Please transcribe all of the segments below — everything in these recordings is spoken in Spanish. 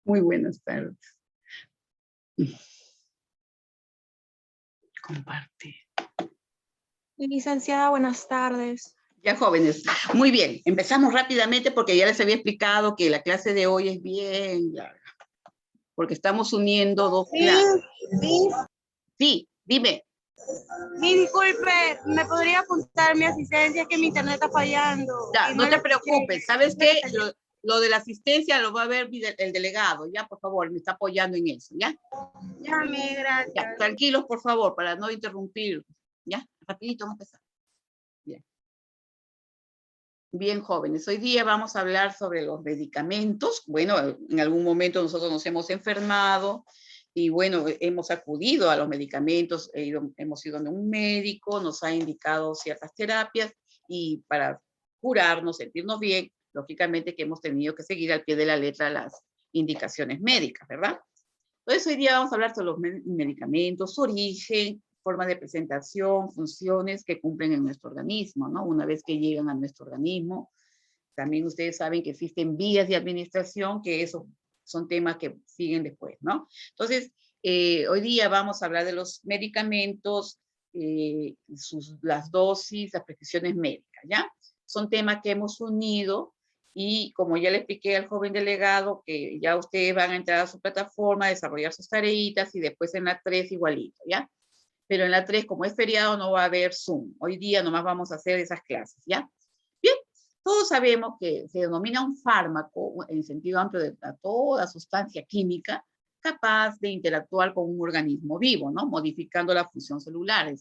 Muy buenas tardes. Comparte. Licenciada, buenas tardes. Ya, jóvenes. Muy bien. Empezamos rápidamente porque ya les había explicado que la clase de hoy es bien larga. Porque estamos uniendo dos clases. Sí, dime. Disculpe, ¿me podría apuntar mi asistencia? Que mi internet está fallando. Ya, no te preocupes. ¿Sabes qué? Lo de la asistencia lo va a ver el delegado. Ya, por favor, me está apoyando en eso. ¿Ya? Ya, gracias. Ya, tranquilos, por favor, para no interrumpir. ¿Ya? Rapidito, vamos a empezar. Bien. Bien, jóvenes, hoy día vamos a hablar sobre los medicamentos. Bueno, en algún momento nosotros nos hemos enfermado y bueno, hemos acudido a los medicamentos, hemos ido a un médico, nos ha indicado ciertas terapias y para curarnos, sentirnos bien, lógicamente que hemos tenido que seguir al pie de la letra las indicaciones médicas, ¿verdad? Entonces hoy día vamos a hablar sobre los medicamentos, su origen, forma de presentación, funciones que cumplen en nuestro organismo, ¿no? Una vez que llegan a nuestro organismo, también ustedes saben que existen vías de administración, que eso son temas que siguen después, ¿no? Entonces, hoy día vamos a hablar de los medicamentos, las dosis, las prescripciones médicas, ¿ya? Son temas que hemos unido y como ya le expliqué al joven delegado, que ya ustedes van a entrar a su plataforma, desarrollar sus tareitas y después en la 3 igualito, ¿ya? Pero en la 3, como es feriado, no va a haber Zoom. Hoy día nomás vamos a hacer esas clases, ¿ya? Bien, todos sabemos que se denomina un fármaco, en sentido amplio de toda sustancia química, capaz de interactuar con un organismo vivo, ¿no? Modificando la función celular.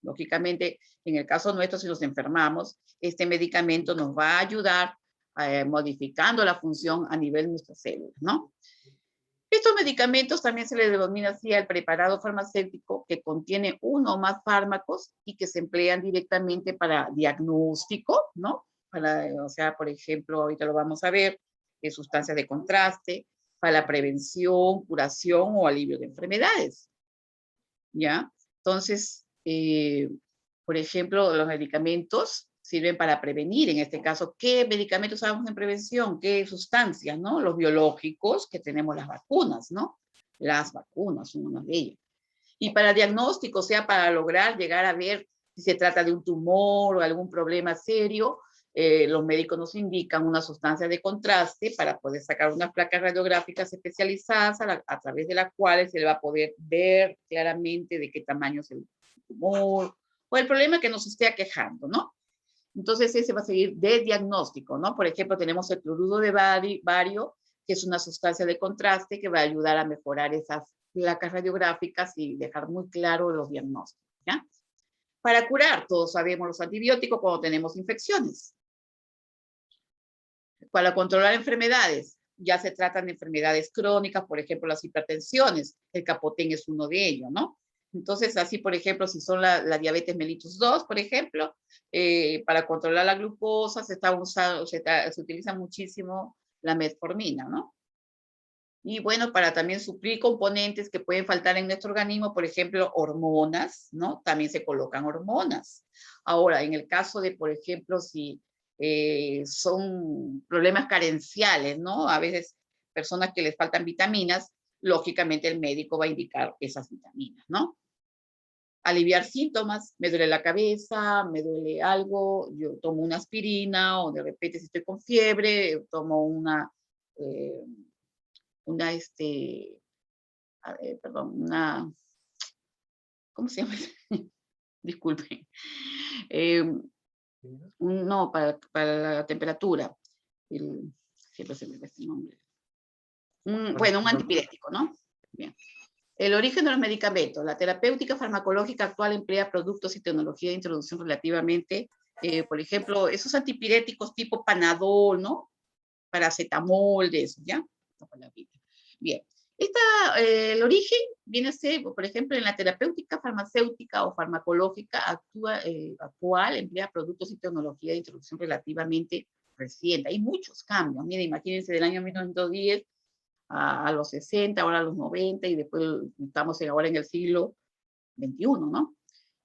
Lógicamente, en el caso nuestro, si nos enfermamos, este medicamento nos va a ayudar modificando la función a nivel de nuestras células, ¿no? Estos medicamentos también se les denomina así al preparado farmacéutico que contiene uno o más fármacos y que se emplean directamente para diagnóstico, ¿no? O sea, por ejemplo, ahorita lo vamos a ver, sustancias de contraste, para la prevención, curación o alivio de enfermedades, ¿ya? Entonces, por ejemplo, los medicamentos sirven para prevenir, en este caso, ¿qué medicamentos usamos en prevención? ¿Qué sustancias, no? Los biológicos, que tenemos las vacunas, ¿no? Las vacunas son una de ellas. Y para diagnóstico, o sea, para lograr llegar a ver si se trata de un tumor o algún problema serio, los médicos nos indican una sustancia de contraste para poder sacar unas placas radiográficas especializadas a través de las cuales se le va a poder ver claramente de qué tamaño es el tumor o el problema que nos esté aquejando, ¿no? Entonces ese va a seguir de diagnóstico, ¿no? Por ejemplo, tenemos el cloruro de bario, que es una sustancia de contraste que va a ayudar a mejorar esas placas radiográficas y dejar muy claro los diagnósticos, ¿ya? Para curar, todos sabemos los antibióticos cuando tenemos infecciones. Para controlar enfermedades, ya se tratan de enfermedades crónicas, por ejemplo, las hipertensiones, el capotén es uno de ellos, ¿no? Entonces, así, por ejemplo, si son la diabetes mellitus 2, por ejemplo, para controlar la glucosa se utiliza muchísimo la metformina, ¿no? Y bueno, para también suplir componentes que pueden faltar en nuestro organismo, por ejemplo, hormonas, ¿no? También se colocan hormonas. Ahora, en el caso de, por ejemplo, si son problemas carenciales, ¿no? A veces personas que les faltan vitaminas, lógicamente el médico va a indicar esas vitaminas, ¿no? Aliviar síntomas, me duele la cabeza, me duele algo, yo tomo una aspirina o de repente si estoy con fiebre, tomo eh, una, ¿cómo se llama? Disculpen. No, para la temperatura. Siempre se me va este nombre. Bueno, un antipirético, ¿no? Bien. El origen de los medicamentos. La terapéutica farmacológica actual emplea productos y tecnología de introducción relativamente, por ejemplo, esos antipiréticos tipo Panadol, ¿no? Paracetamol, de eso, ¿ya? Bien. El origen viene a ser, por ejemplo, en la terapéutica farmacéutica o farmacológica actual emplea productos y tecnología de introducción relativamente reciente. Hay muchos cambios. Mira, imagínense del año 1910 a los 60, ahora a los 90 y después estamos ahora en el siglo XXI, ¿no?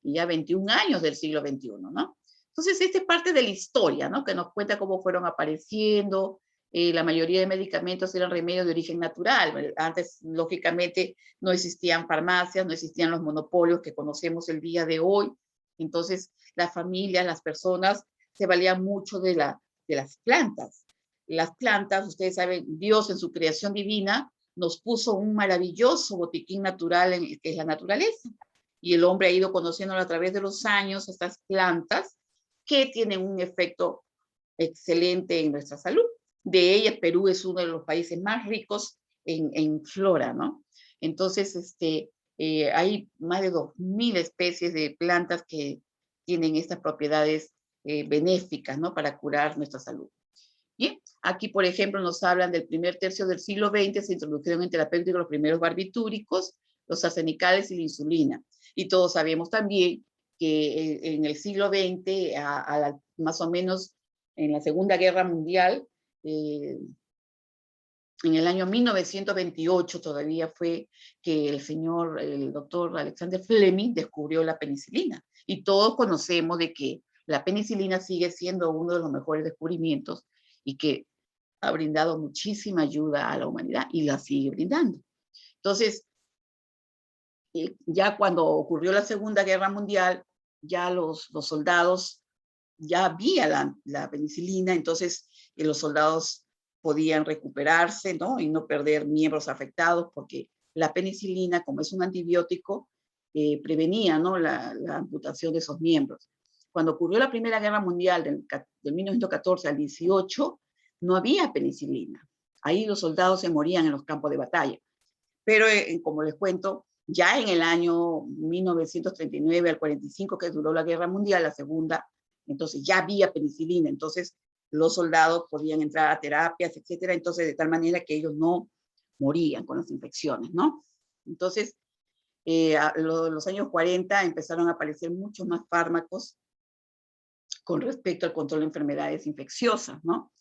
Y ya 21 años del siglo XXI, ¿no? Entonces, esta es parte de la historia, ¿no? Que nos cuenta cómo fueron apareciendo la mayoría de medicamentos eran remedios de origen natural. Antes, lógicamente, no existían farmacias, no existían los monopolios que conocemos el día de hoy. Entonces, las familias, las personas se valían mucho de las plantas. Las plantas, ustedes saben, Dios en su creación divina nos puso un maravilloso botiquín natural que es la naturaleza. Y el hombre ha ido conociéndolo a través de los años, estas plantas que tienen un efecto excelente en nuestra salud. De ellas, Perú es uno de los países más ricos en flora, ¿no? Entonces, hay más de 2000 especies de plantas que tienen estas propiedades benéficas, ¿no? Para curar nuestra salud. Bien, aquí, por ejemplo, nos hablan del primer tercio del siglo XX, se introdujeron en terapéuticos los primeros barbitúricos, los arsenicales y la insulina. Y todos sabemos también que en el siglo XX, más o menos en la Segunda Guerra Mundial, en el año 1928 todavía fue que el doctor Alexander Fleming descubrió la penicilina. Y todos conocemos de que la penicilina sigue siendo uno de los mejores descubrimientos y que ha brindado muchísima ayuda a la humanidad y la sigue brindando. Entonces, ya cuando ocurrió la Segunda Guerra Mundial, ya los soldados, ya había la penicilina, entonces los soldados podían recuperarse, ¿no? Y no perder miembros afectados, porque la penicilina, como es un antibiótico, prevenía, ¿no? la amputación de esos miembros. Cuando ocurrió la Primera Guerra Mundial, del 1914 al 18, no había penicilina. Ahí los soldados se morían en los campos de batalla. Pero, como les cuento, ya en el año 1939 al 45, que duró la Guerra Mundial, la Segunda, entonces ya había penicilina. Entonces los soldados podían entrar a terapias, etcétera. Entonces, de tal manera que ellos no morían con las infecciones, ¿no? Entonces, los años 40 empezaron a aparecer muchos más fármacos con respecto al control de enfermedades infecciosas, ¿no?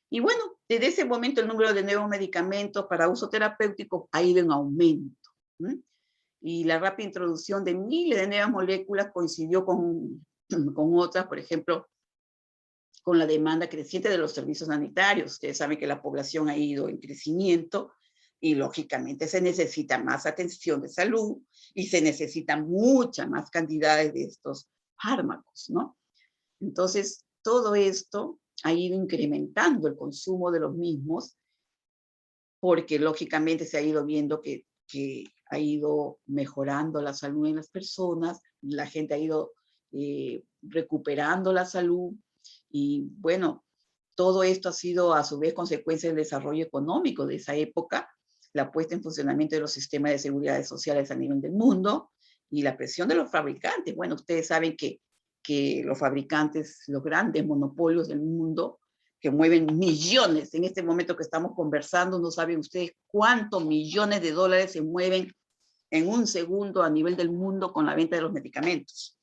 Y bueno, desde ese momento el número de nuevos medicamentos para uso terapéutico ha ido en aumento. Y la rápida introducción de miles de nuevas moléculas coincidió con otras, por ejemplo, con la demanda creciente de los servicios sanitarios. Ustedes saben que la población ha ido en crecimiento y lógicamente se necesita más atención de salud y se necesitan muchas más cantidades de estos fármacos, ¿no? Entonces, todo esto ha ido incrementando el consumo de los mismos porque lógicamente se ha ido viendo que ha ido mejorando la salud en las personas, la gente ha ido recuperando la salud y bueno, todo esto ha sido a su vez consecuencia del desarrollo económico de esa época, la puesta en funcionamiento de los sistemas de seguridad sociales a nivel del mundo y la presión de los fabricantes. Bueno, ustedes saben que los fabricantes, los grandes monopolios del mundo, que mueven millones, en este momento que estamos conversando, no saben ustedes cuántos millones de dólares se mueven en un segundo a nivel del mundo con la venta de los medicamentos.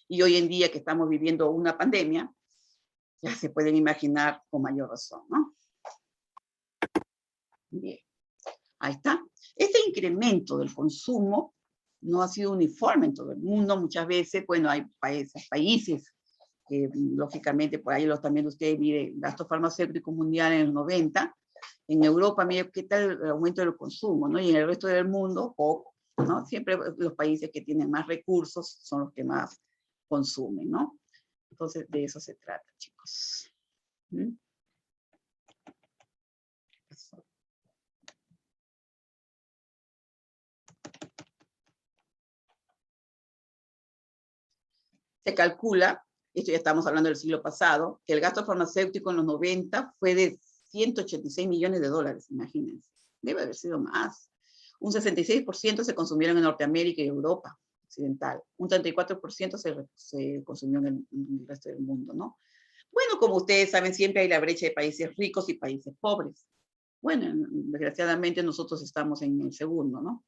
Y hoy en día que estamos viviendo una pandemia, ya se pueden imaginar con mayor razón, ¿no? Bien, ahí está. Este incremento del consumo no ha sido uniforme en todo el mundo. Muchas veces, bueno, hay países que lógicamente por ahí también ustedes miden gastos farmacéuticos mundiales en los 90. En Europa, mire qué tal el aumento del consumo, ¿no? Y en el resto del mundo, poco, ¿no? Siempre los países que tienen más recursos son los que más consumen, ¿no? Entonces, de eso se trata, chicos. Se calcula, esto ya estamos hablando del siglo pasado, que el gasto farmacéutico en los 90 fue de 186 millones de dólares, imagínense. Debe haber sido más. Un 66% se consumieron en Norteamérica y Europa occidental. Un 34% se consumió en el resto del mundo, ¿no? Bueno, como ustedes saben, siempre hay la brecha de países ricos y países pobres. Bueno, desgraciadamente nosotros estamos en el segundo, ¿no?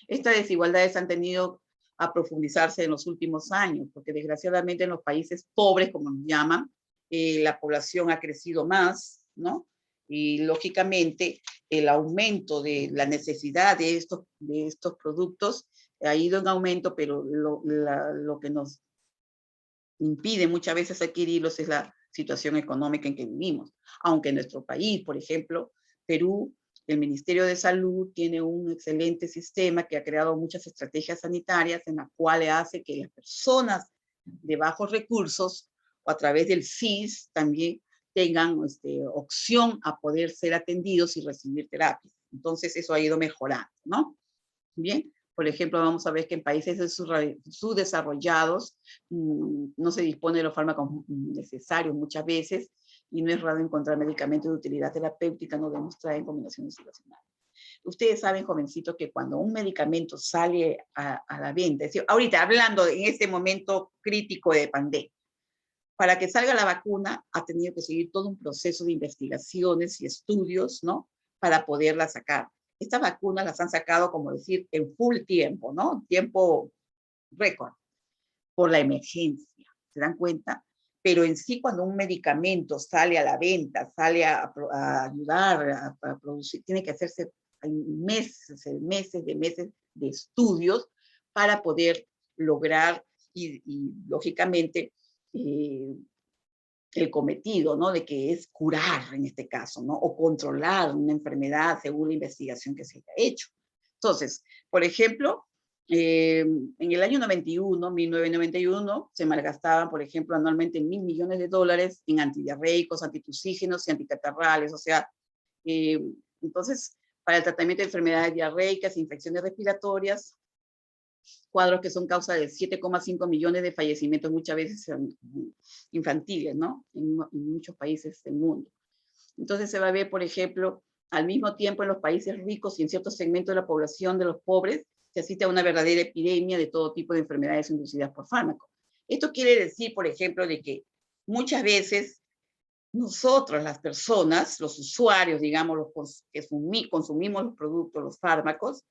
Estas desigualdades han tenido a profundizarse en los últimos años, porque desgraciadamente en los países pobres, como nos llaman, la población ha crecido más, ¿no? Y lógicamente el aumento de la necesidad de estos productos ha ido en aumento, pero lo que nos impide muchas veces adquirirlos es la situación económica en que vivimos. Aunque en nuestro país, por ejemplo, Perú, el Ministerio de Salud tiene un excelente sistema que ha creado muchas estrategias sanitarias en las cuales hace que las personas de bajos recursos o a través del FIS también tengan opción a poder ser atendidos y recibir terapias. Entonces eso ha ido mejorando, ¿no? Bien, por ejemplo, vamos a ver que en países subdesarrollados no se dispone de los fármacos necesarios muchas veces y no es raro encontrar medicamentos de utilidad terapéutica no demostrada en combinaciones situacionales. Ustedes saben, jovencitos, que cuando un medicamento sale a la venta, es decir, ahorita hablando en este momento crítico de pandemia, para que salga la vacuna ha tenido que seguir todo un proceso de investigaciones y estudios, ¿no? Para poderla sacar. Estas vacunas las han sacado, como decir, en full tiempo, ¿no? Tiempo récord, por la emergencia, ¿se dan cuenta? Pero en sí, cuando un medicamento sale a la venta, sale a ayudar a producir, tiene que hacerse meses de estudios para poder lograr y lógicamente, el cometido, ¿no? De que es curar en este caso, ¿no? O controlar una enfermedad según la investigación que se haya hecho. Entonces, por ejemplo, en el año 1991, se malgastaban, por ejemplo, anualmente $1.000 millones en antidiarreicos, antitusígenos y anticatarrales. O sea, entonces, para el tratamiento de enfermedades diarreicas, infecciones respiratorias, cuadros que son causa de 7,5 millones de fallecimientos muchas veces infantiles, ¿no? En muchos países del mundo. Entonces se va a ver, por ejemplo, al mismo tiempo en los países ricos y en ciertos segmentos de la población de los pobres, se asiste a una verdadera epidemia de todo tipo de enfermedades inducidas por fármacos. Esto quiere decir, por ejemplo, de que muchas veces nosotros, las personas, los usuarios, digamos, los que consumimos los productos, los fármacos,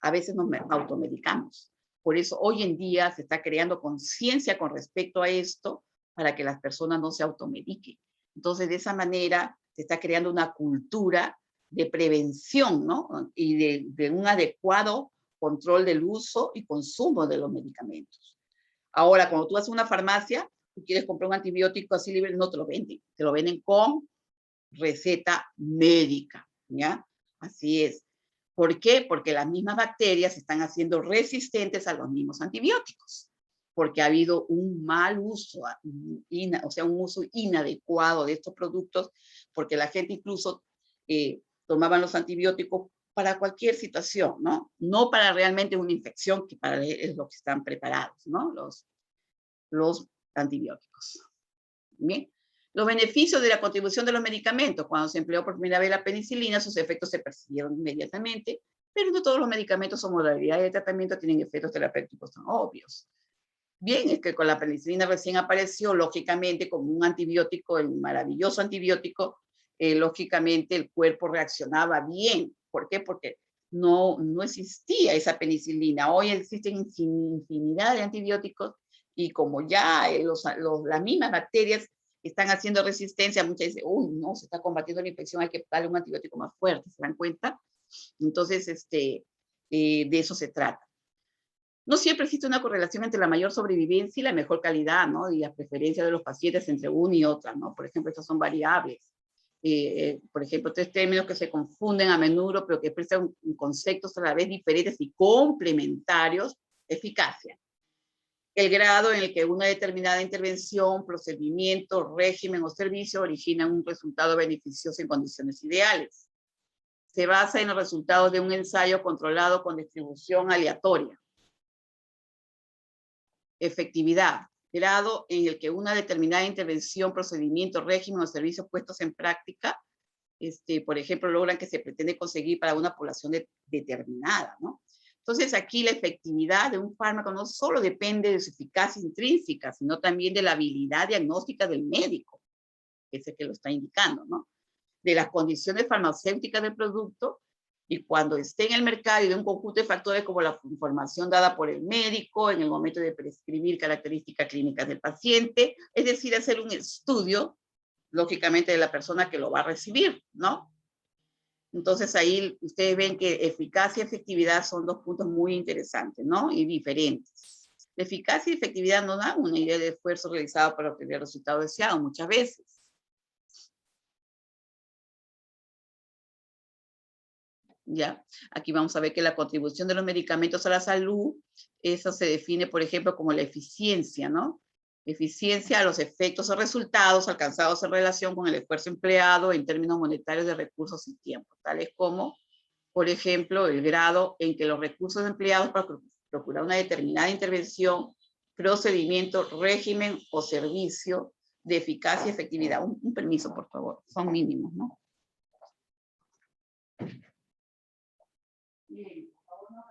a veces nos automedicamos. Por eso hoy en día se está creando conciencia con respecto a esto para que las personas no se automediquen. Entonces, de esa manera se está creando una cultura de prevención, ¿no? Y de un adecuado control del uso y consumo de los medicamentos. Ahora, cuando tú vas a una farmacia, tú quieres comprar un antibiótico así libre, no te lo venden. Te lo venden con receta médica, ¿ya? Así es. ¿Por qué? Porque las mismas bacterias se están haciendo resistentes a los mismos antibióticos, porque ha habido un mal uso, o sea, un uso inadecuado de estos productos, porque la gente incluso tomaban los antibióticos para cualquier situación, ¿no? No para realmente una infección, que para es lo que están preparados, ¿no? Los antibióticos. Bien. Los beneficios de la contribución de los medicamentos. Cuando se empleó por primera vez la penicilina, sus efectos se percibieron inmediatamente, pero no todos los medicamentos o modalidades de tratamiento tienen efectos terapéuticos tan obvios. Bien, es que con la penicilina recién apareció, lógicamente, como un antibiótico, el maravilloso antibiótico, lógicamente el cuerpo reaccionaba bien. ¿Por qué? Porque no existía esa penicilina. Hoy existen infinidad de antibióticos y como ya las mismas bacterias están haciendo resistencia, muchas dicen, uy, no, se está combatiendo la infección, hay que darle un antibiótico más fuerte, ¿se dan cuenta? Entonces, de eso se trata. No siempre existe una correlación entre la mayor sobrevivencia y la mejor calidad, ¿no? Y la preferencia de los pacientes entre una y otra, ¿no? Por ejemplo, estas son variables. Por ejemplo, 3 términos que se confunden a menudo, pero que expresan conceptos a la vez diferentes y complementarios. Eficacia. El grado en el que una determinada intervención, procedimiento, régimen o servicio origina un resultado beneficioso en condiciones ideales. Se basa en los resultados de un ensayo controlado con distribución aleatoria. Efectividad. Grado en el que una determinada intervención, procedimiento, régimen o servicio puestos en práctica, por ejemplo, logran que se pretende conseguir para una población determinada, ¿no? Entonces, aquí la efectividad de un fármaco no solo depende de su eficacia intrínseca, sino también de la habilidad diagnóstica del médico, que es el que lo está indicando, ¿no? De las condiciones farmacéuticas del producto, y cuando esté en el mercado y de un conjunto de factores como la información dada por el médico en el momento de prescribir características clínicas del paciente, es decir, hacer un estudio, lógicamente, de la persona que lo va a recibir, ¿no? Entonces ahí ustedes ven que eficacia y efectividad son 2 puntos muy interesantes, ¿no? Y diferentes. La eficacia y efectividad no dan una idea de esfuerzo realizado para obtener el resultado deseado muchas veces. ¿Ya? Aquí vamos a ver que la contribución de los medicamentos a la salud, eso se define, por ejemplo, como la eficiencia, ¿no? Eficiencia a los efectos o resultados alcanzados en relación con el esfuerzo empleado en términos monetarios de recursos y tiempo, tales como, por ejemplo, el grado en que los recursos empleados para procurar una determinada intervención, procedimiento, régimen o servicio de eficacia y efectividad. Un permiso, por favor, son mínimos, ¿no? Bien, por favor, no.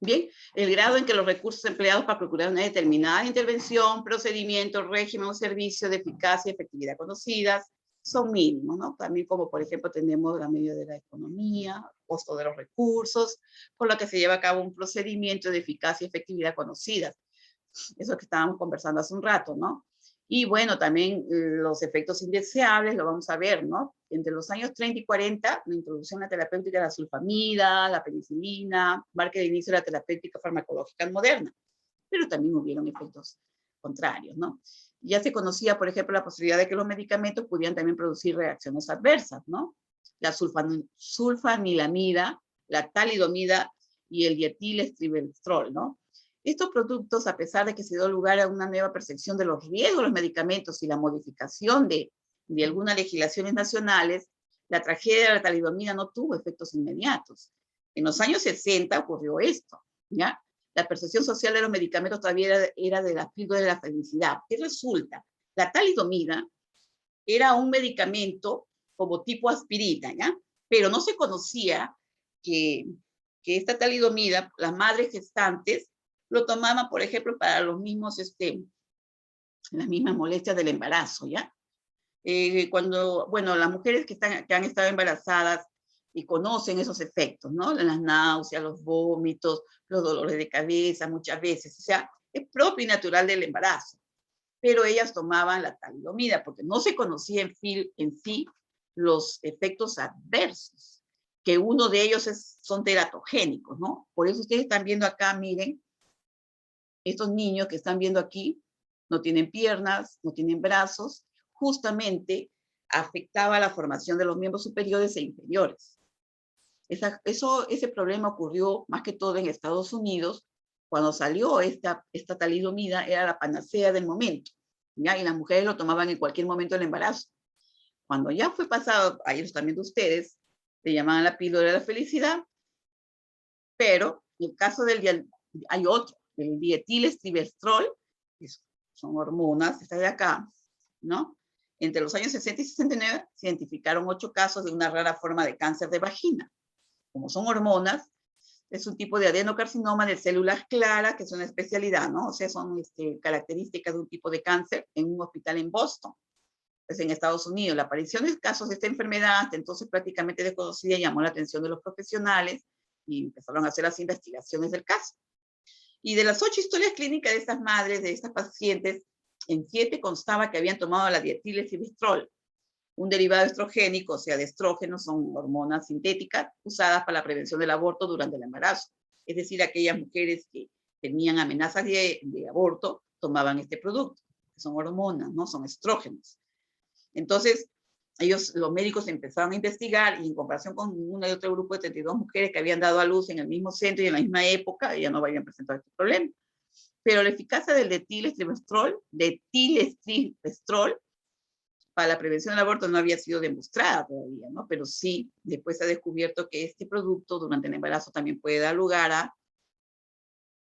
Bien, el grado en que los recursos empleados para procurar una determinada intervención, procedimiento, régimen o servicio de eficacia y efectividad conocidas son mínimos, ¿no? También como por ejemplo tenemos la medida de la economía, costo de los recursos, por lo que se lleva a cabo un procedimiento de eficacia y efectividad conocidas. Eso que estábamos conversando hace un rato, ¿no? Y bueno, también los efectos indeseables, lo vamos a ver, ¿no? Entre los años 30 y 40, la introducción de la terapéutica de la sulfamida, la penicilina, marca el inicio de la terapéutica farmacológica moderna, pero también hubieron efectos contrarios, ¿no? Ya se conocía, por ejemplo, la posibilidad de que los medicamentos pudieran también producir reacciones adversas, ¿no? La sulfanilamida, la talidomida y el dietilestribestrol, ¿no? Estos productos, a pesar de que se dio lugar a una nueva percepción de los riesgos de los medicamentos y la modificación de algunas legislaciones nacionales, la tragedia de la talidomida no tuvo efectos inmediatos. En los años 60 ocurrió esto, ¿ya? La percepción social de los medicamentos todavía era de la píldora de la felicidad. ¿Qué resulta? La talidomida era un medicamento como tipo aspirina, ¿ya? Pero no se conocía que esta talidomida, las madres gestantes, lo tomaban, por ejemplo, para los mismos, las mismas molestias del embarazo, ¿ya? Cuando, bueno, las mujeres que han estado embarazadas y conocen esos efectos, ¿no? Las náuseas, los vómitos, los dolores de cabeza, muchas veces, o sea, es propio y natural del embarazo. Pero ellas tomaban la talidomida porque no se conocía en sí los efectos adversos, que uno de ellos son teratogénicos, ¿no? Por eso ustedes están viendo acá, miren, estos niños que están viendo aquí no tienen piernas, no tienen brazos, justamente afectaba la formación de los miembros superiores e inferiores. Ese problema ocurrió más que todo en Estados Unidos, cuando salió esta talidomida, era la panacea del momento, ¿ya? Y las mujeres lo tomaban en cualquier momento del embarazo. Cuando ya fue pasado, ahí los también de ustedes, le llamaban la píldora de la felicidad, pero en el caso hay otro, el dietilestribestrol, que son hormonas, está de acá, ¿no? Entre los años 60 y 69 se identificaron 8 casos de una rara forma de cáncer de vagina. Como son hormonas, es un tipo de adenocarcinoma de células claras, que es una especialidad, ¿no? O sea, son características de un tipo de cáncer en un hospital en Boston, pues en Estados Unidos. La aparición de casos de esta enfermedad, hasta entonces prácticamente desconocida, llamó la atención de los profesionales y empezaron a hacer las investigaciones del caso. Y de las 8 historias clínicas de estas madres, de estas pacientes, en 7 constaba que habían tomado la dietilestribestrol, un derivado estrogénico, o sea, de estrógenos, son hormonas sintéticas usadas para la prevención del aborto durante el embarazo. Es decir, aquellas mujeres que tenían amenazas de aborto tomaban este producto, que son hormonas, ¿no? Son estrógenos. Entonces, los médicos empezaron a investigar y en comparación con uno y otro grupo de 32 mujeres que habían dado a luz en el mismo centro y en la misma época, ya no habían presentado este problema. Pero la eficacia del dietilestribestrol para la prevención del aborto no había sido demostrada todavía, ¿no? Pero sí, después se ha descubierto que este producto durante el embarazo también puede dar lugar a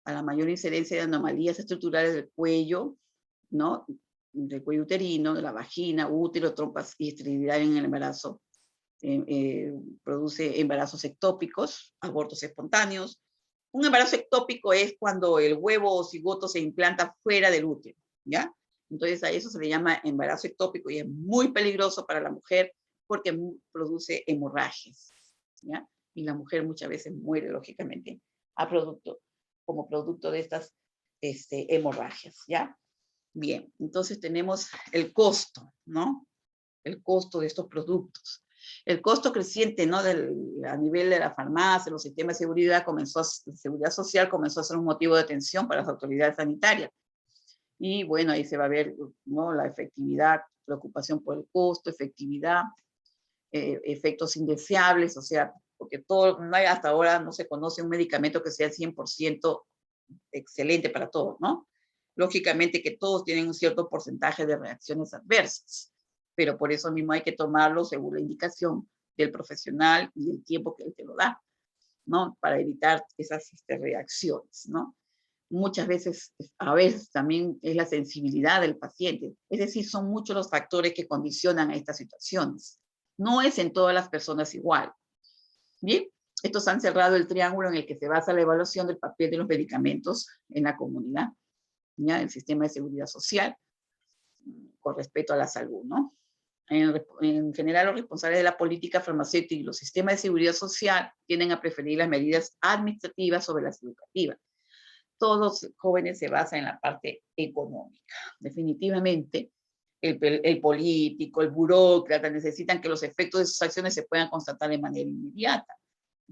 la mayor incidencia de anomalías estructurales del cuello, ¿no? Del cuello uterino, de la vagina, útero, trompas y esterilidad en el embarazo. Produce embarazos ectópicos, abortos espontáneos. Un embarazo ectópico es cuando el huevo o cigoto se implanta fuera del útero, ¿ya? Entonces a eso se le llama embarazo ectópico y es muy peligroso para la mujer porque produce hemorragias, ¿ya? Y la mujer muchas veces muere, lógicamente, como producto de estas hemorragias, ¿ya? Bien, entonces tenemos el costo, ¿no? El costo de estos productos. El costo creciente, ¿no? A nivel de la farmacia, los sistemas de seguridad, seguridad social comenzó a ser un motivo de tensión para las autoridades sanitarias. Y bueno, ahí se va a ver, ¿no? La efectividad, preocupación por el costo, efectividad, efectos indeseables, o sea, porque hasta ahora no se conoce un medicamento que sea 100% excelente para todos, ¿no? Lógicamente que todos tienen un cierto porcentaje de reacciones adversas, pero por eso mismo hay que tomarlo según la indicación del profesional y el tiempo que él te lo da, ¿no? Para evitar esas reacciones, ¿no? Muchas veces, a veces también es la sensibilidad del paciente, es decir, son muchos los factores que condicionan a estas situaciones. No es en todas las personas igual. Bien, estos han cerrado el triángulo en el que se basa la evaluación del papel de los medicamentos en la comunidad, ¿ya? El sistema de seguridad social, con respecto a la salud, ¿no? En general, los responsables de la política farmacéutica y los sistemas de seguridad social tienden a preferir las medidas administrativas sobre las educativas. Todos los jóvenes se basan en la parte económica. Definitivamente, el político, el burócrata necesitan que los efectos de sus acciones se puedan constatar de manera inmediata,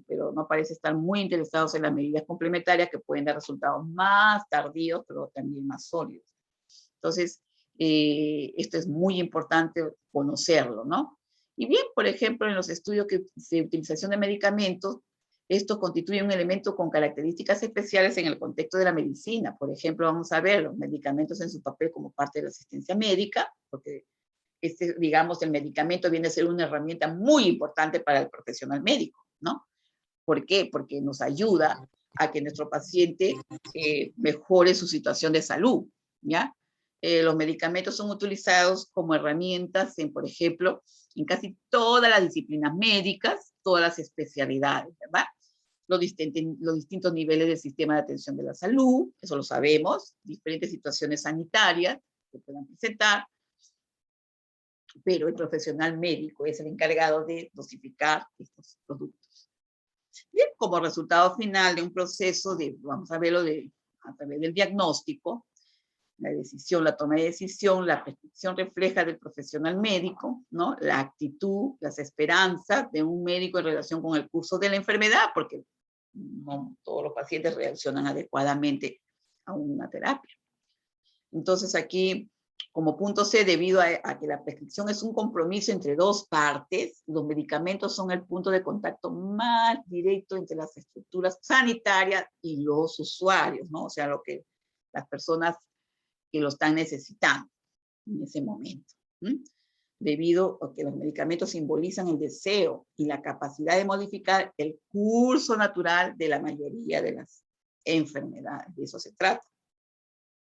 pero no parece estar muy interesados en las medidas complementarias que pueden dar resultados más tardíos, pero también más sólidos. Entonces, esto es muy importante conocerlo, ¿no? Y bien, por ejemplo, en los estudios de utilización de medicamentos, esto constituye un elemento con características especiales en el contexto de la medicina. Por ejemplo, vamos a ver los medicamentos en su papel como parte de la asistencia médica, porque digamos, el medicamento viene a ser una herramienta muy importante para el profesional médico, ¿no? ¿Por qué? Porque nos ayuda a que nuestro paciente mejore su situación de salud, ¿ya? Los medicamentos son utilizados como herramientas, por ejemplo, en casi todas las disciplinas médicas, todas las especialidades, ¿verdad? Los distintos niveles del sistema de atención de la salud, eso lo sabemos, diferentes situaciones sanitarias que puedan presentar, pero el profesional médico es el encargado de dosificar estos productos. Bien, como resultado final de un proceso vamos a verlo a través del diagnóstico, la decisión, la toma de decisión, la prescripción refleja del profesional médico, ¿no? La actitud, las esperanzas de un médico en relación con el curso de la enfermedad, porque no todos los pacientes reaccionan adecuadamente a una terapia. Entonces aquí, como punto C, debido a que la prescripción es un compromiso entre dos partes, los medicamentos son el punto de contacto más directo entre las estructuras sanitarias y los usuarios, ¿no? O sea, las personas que lo están necesitando en ese momento. Debido a que los medicamentos simbolizan el deseo y la capacidad de modificar el curso natural de la mayoría de las enfermedades. De eso se trata.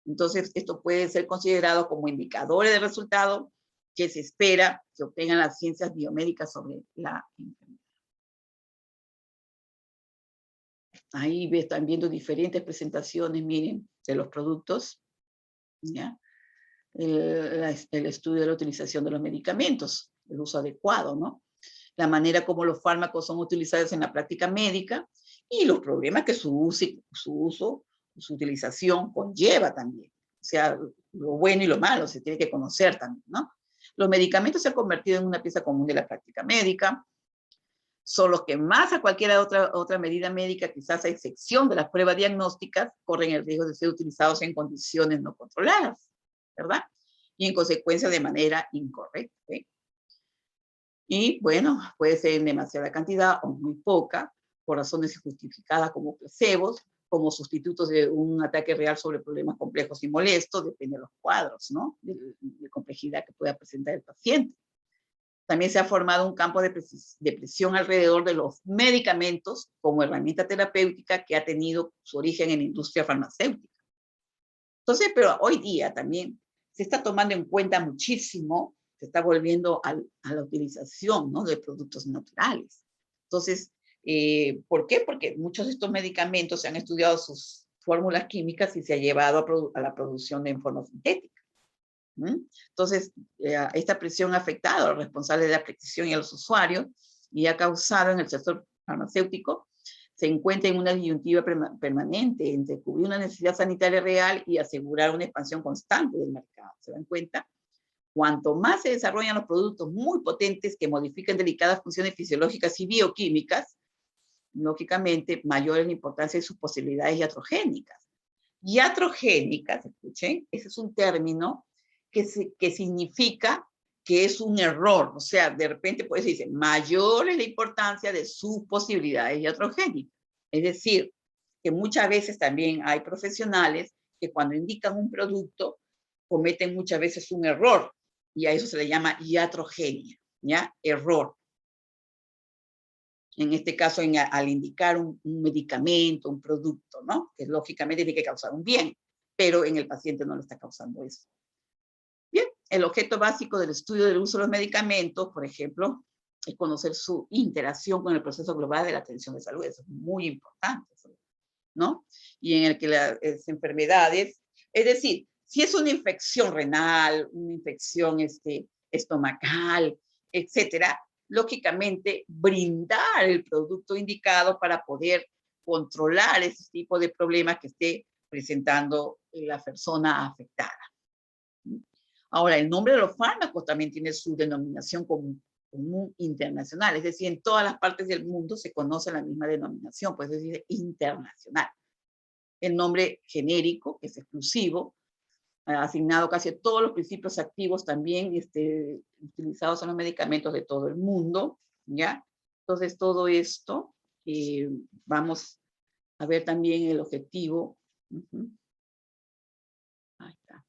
Entonces, esto puede ser considerado como indicadores de resultado que se espera que obtengan las ciencias biomédicas sobre la enfermedad. Ahí están viendo diferentes presentaciones, miren, de los productos, ¿ya? El estudio de la utilización de los medicamentos, el uso adecuado, ¿no? La manera como los fármacos son utilizados en la práctica médica y los problemas que su uso, su utilización conlleva también. O sea, lo bueno y lo malo se tiene que conocer también, ¿no? Los medicamentos se han convertido en una pieza común de la práctica médica. Son los que más a cualquier otra medida médica, quizás a excepción de las pruebas diagnósticas, corren el riesgo de ser utilizados en condiciones no controladas, ¿verdad? Y en consecuencia de manera incorrecta, ¿eh? Y bueno, puede ser en demasiada cantidad o muy poca, por razones injustificadas como placebos, como sustitutos de un ataque real sobre problemas complejos y molestos, depende de los cuadros, ¿no? De complejidad que pueda presentar el paciente. También se ha formado un campo de presión alrededor de los medicamentos como herramienta terapéutica que ha tenido su origen en la industria farmacéutica. Entonces, pero hoy día también se está tomando en cuenta muchísimo, se está volviendo a la utilización, ¿no? De productos naturales. Entonces, ¿por qué? Porque muchos de estos medicamentos se han estudiado sus fórmulas químicas y se ha llevado a la producción en forma sintética. Entonces, esta presión ha afectado a los responsables de la prescripción y a los usuarios y ha causado en el sector farmacéutico se encuentra en una disyuntiva permanente entre cubrir una necesidad sanitaria real y asegurar una expansión constante del mercado. ¿Se dan cuenta? Cuanto más se desarrollan los productos muy potentes que modifican delicadas funciones fisiológicas y bioquímicas, lógicamente, mayor es la importancia de sus posibilidades iatrogénicas. Iatrogénicas, escuchen, ese es un término que significa que es un error, o sea, de repente pues se dice, mayor es la importancia de sus posibilidades iatrogénicas. Es decir, que muchas veces también hay profesionales que cuando indican un producto cometen muchas veces un error, y a eso se le llama iatrogenia, ¿ya? Error. En este caso, al indicar un medicamento, un producto, ¿no? Que lógicamente tiene que causar un bien, pero en el paciente no le está causando eso. Bien, el objeto básico del estudio del uso de los medicamentos, por ejemplo, es conocer su interacción con el proceso global de la atención de salud. Eso es muy importante, ¿no? Y en el que las enfermedades, es decir, si es una infección renal, una infección estomacal, etcétera, lógicamente brindar el producto indicado para poder controlar ese tipo de problemas que esté presentando la persona afectada. Ahora, el nombre de los fármacos también tiene su denominación común internacional, es decir, en todas las partes del mundo se conoce la misma denominación, pues es decir, internacional. El nombre genérico, que es exclusivo, asignado casi a todos los principios activos también utilizados en los medicamentos de todo el mundo, ¿ya? Entonces, todo esto, vamos a ver también el objetivo. Ahí está.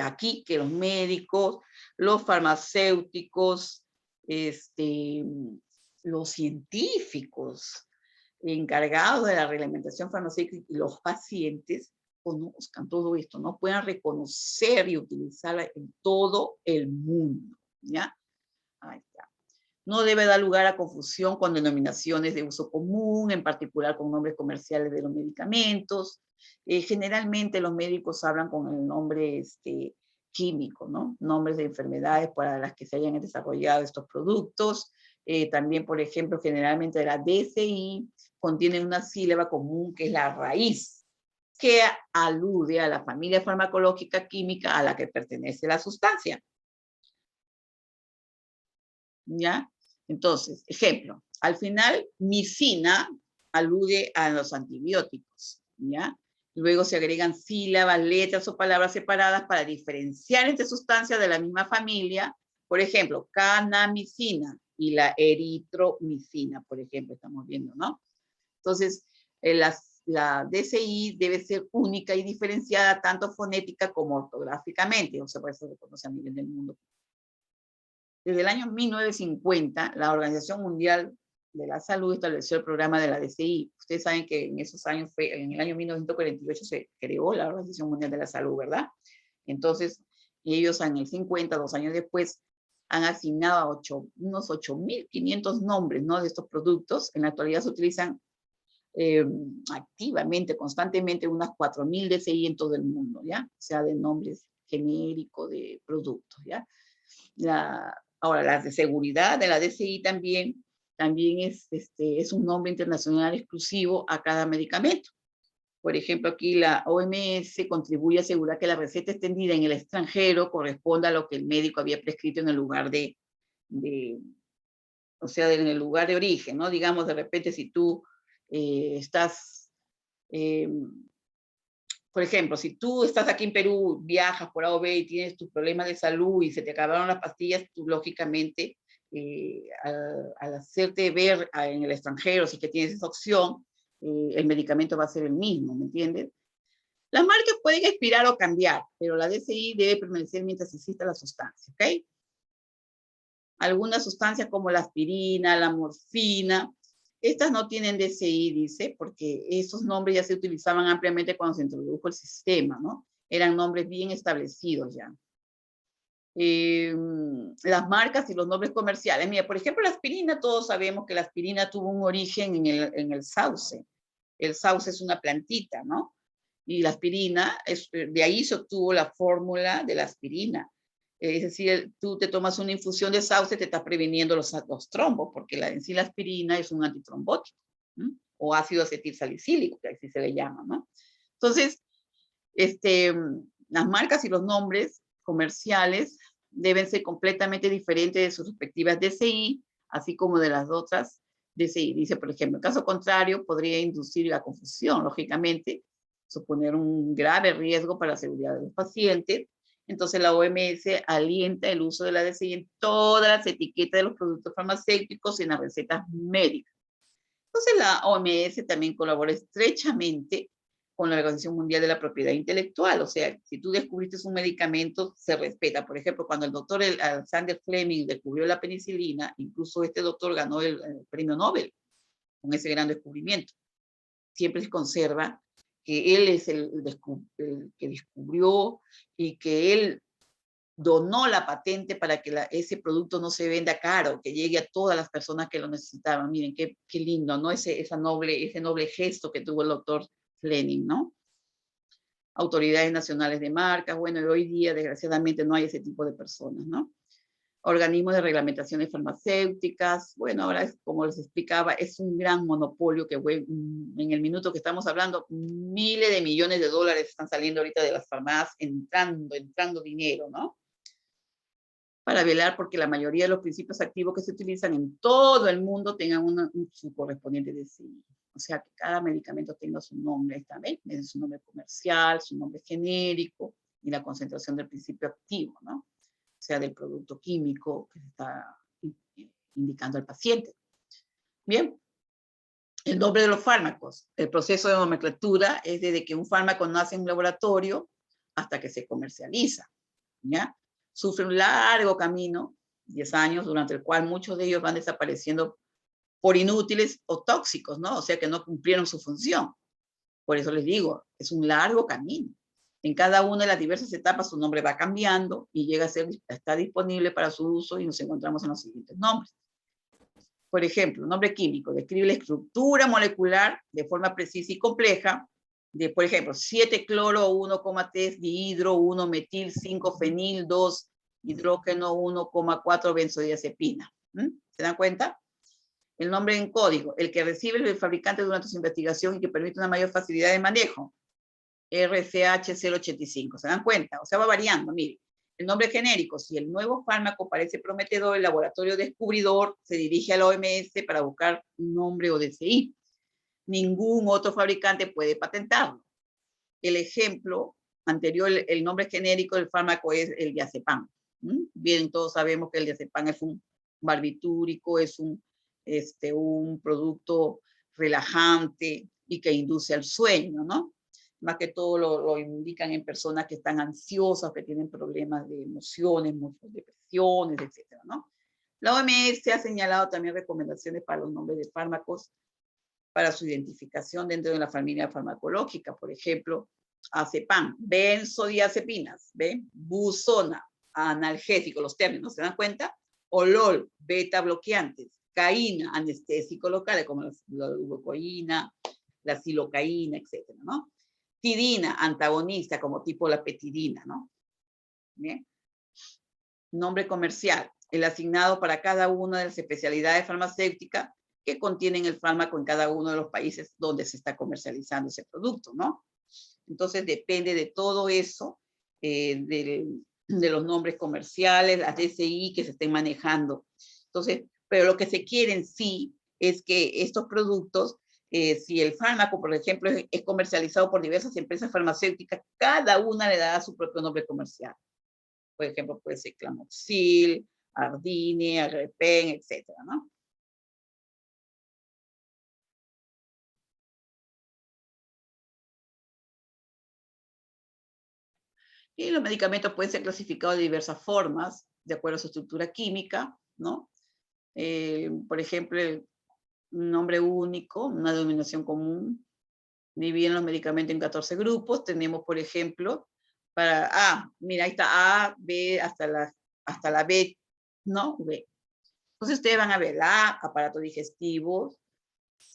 Aquí que los médicos, los farmacéuticos, los científicos encargados de la reglamentación farmacéutica y los pacientes conozcan todo esto, ¿no? Puedan reconocer y utilizarla en todo el mundo, ¿ya? Ahí está. No debe dar lugar a confusión con denominaciones de uso común, en particular con nombres comerciales de los medicamentos. Generalmente los médicos hablan con el nombre químico, ¿no? Nombres de enfermedades para las que se hayan desarrollado estos productos. También, por ejemplo, generalmente la DCI contiene una sílaba común que es la raíz, que alude a la familia farmacológica química a la que pertenece la sustancia. ¿Ya? Entonces, ejemplo, al final, micina alude a los antibióticos, ¿ya? Luego se agregan sílabas, letras o palabras separadas para diferenciar entre sustancias de la misma familia. Por ejemplo, canamicina y la eritromicina, por ejemplo, estamos viendo, ¿no? Entonces, la DCI debe ser única y diferenciada tanto fonética como ortográficamente, o sea, por eso se conoce a nivel del mundo. Desde el año 1950, la Organización Mundial de la Salud estableció el programa de la DCI. Ustedes saben que en esos años, en el año 1948 se creó la Organización Mundial de la Salud, ¿verdad? Entonces, ellos en el 50, 2 años después, han asignado unos 8.500 nombres, ¿no?, de estos productos. En la actualidad se utilizan activamente, constantemente, unas 4.000 DCI en todo el mundo, ¿ya? O sea, de nombres genéricos de productos, ¿ya? Ahora, las de seguridad de la DCI también es un nombre internacional exclusivo a cada medicamento. Por ejemplo, aquí la OMS contribuye a asegurar que la receta extendida en el extranjero corresponda a lo que el médico había prescrito en el lugar o sea, en el lugar de origen, ¿no? Digamos, de repente, si tú por ejemplo, si tú estás aquí en Perú, viajas por A o B y tienes tus problemas de salud y se te acabaron las pastillas, tú lógicamente, al hacerte ver en el extranjero, si que tienes esa opción, el medicamento va a ser el mismo, ¿me entiendes? Las marcas pueden expirar o cambiar, pero la DCI debe permanecer mientras exista la sustancia, ¿ok? Algunas sustancias como la aspirina, la morfina, estas no tienen DCI, dice, porque esos nombres ya se utilizaban ampliamente cuando se introdujo el sistema, ¿no? Eran nombres bien establecidos ya. Las marcas y los nombres comerciales. Mira, por ejemplo, la aspirina, todos sabemos que la aspirina tuvo un origen en el sauce. El sauce es una plantita, ¿no? Y la aspirina, de ahí se obtuvo la fórmula de la aspirina. Es decir, tú te tomas una infusión de sauce, te estás previniendo los trombos, porque en sí la aspirina es un antitrombótico. O ácido acetilsalicílico, que así se le llama, ¿no? Entonces, las marcas y los nombres comerciales deben ser completamente diferentes de sus respectivas DCI, así como de las otras DCI. Dice, por ejemplo, en caso contrario, podría inducir la confusión, lógicamente, suponer un grave riesgo para la seguridad de los pacientes. Entonces, la OMS alienta el uso de la DCI en todas las etiquetas de los productos farmacéuticos y en las recetas médicas. Entonces, la OMS también colabora estrechamente con la Organización Mundial de la Propiedad Intelectual. O sea, si tú descubriste un medicamento, se respeta. Por ejemplo, cuando el doctor Alexander Fleming descubrió la penicilina, incluso este doctor ganó el premio Nobel con ese gran descubrimiento. Siempre se conserva que él es el que descubrió y que él donó la patente para que ese producto no se venda caro, que llegue a todas las personas que lo necesitaban. Miren, qué lindo, ¿no? Ese noble gesto que tuvo el doctor Fleming, ¿no? Autoridades nacionales de marcas, bueno, y hoy día desgraciadamente no hay ese tipo de personas, ¿no? Organismos de reglamentaciones farmacéuticas, bueno, ahora, como les explicaba, es un gran monopolio que en el minuto que estamos hablando, miles de millones de dólares están saliendo ahorita de las farmacias, entrando dinero, ¿no? Para velar porque la mayoría de los principios activos que se utilizan en todo el mundo tengan su correspondiente DCI. O sea, que cada medicamento tenga su nombre, también, su nombre comercial, su nombre genérico y la concentración del principio activo, ¿no? O sea, del producto químico que se está indicando al paciente. Bien, el nombre de los fármacos. El proceso de nomenclatura es desde que un fármaco nace en un laboratorio hasta que se comercializa, ¿ya? Sufre un largo camino, 10 años, durante el cual muchos de ellos van desapareciendo por inútiles o tóxicos, ¿no? O sea, que no cumplieron su función. Por eso les digo, es un largo camino. En cada una de las diversas etapas su nombre va cambiando y llega a está disponible para su uso y nos encontramos en los siguientes nombres. Por ejemplo, nombre químico, describe la estructura molecular de forma precisa y compleja de, por ejemplo, 7-cloro, 1,3 dihidro, 1-metil, 5-fenil, 2 hidrógeno, 1,4 benzodiazepina. ¿Se dan cuenta? El nombre en código, el que recibe el fabricante durante su investigación y que permite una mayor facilidad de manejo. RCH085. ¿Se dan cuenta? O sea, va variando, mire. El nombre genérico, si el nuevo fármaco parece prometedor, el laboratorio descubridor se dirige a la OMS para buscar un nombre o DCI. Ningún otro fabricante puede patentarlo. El ejemplo anterior, el nombre genérico del fármaco es el diazepam. Bien, todos sabemos que el diazepam es un barbitúrico, es un producto relajante y que induce al sueño, ¿no? Más que todo lo indican en personas que están ansiosas, que tienen problemas de emociones, muchas depresiones, etcétera, ¿no? La OMS ha señalado también recomendaciones para los nombres de fármacos para su identificación dentro de la familia farmacológica. Por ejemplo, azepam, benzodiazepinas, ¿ven? Buzona, analgésico, los términos, ¿se dan cuenta? Olol, beta bloqueantes, caína, anestésico local, como la urocoína, la silocaína, etcétera, ¿no? Tidina, antagonista, como tipo la petidina, ¿no? Bien. Nombre comercial, el asignado para cada una de las especialidades farmacéuticas que contienen el fármaco en cada uno de los países donde se está comercializando ese producto, ¿no? Entonces depende de todo eso, de los nombres comerciales, las DCI que se estén manejando. Entonces, pero lo que se quiere en sí es que estos productos, si el fármaco, por ejemplo, es comercializado por diversas empresas farmacéuticas, cada una le da su propio nombre comercial. Por ejemplo, puede ser Clamoxil, Ardine, Agrepen, etcétera, ¿no? Y los medicamentos pueden ser clasificados de diversas formas, de acuerdo a su estructura química, ¿no? Por ejemplo, un nombre único, una denominación común, dividen los medicamentos en 14 grupos. Tenemos, por ejemplo, para A, mira, ahí está A, B, hasta la B, ¿no? B. Entonces ustedes van a ver la A, aparato digestivo,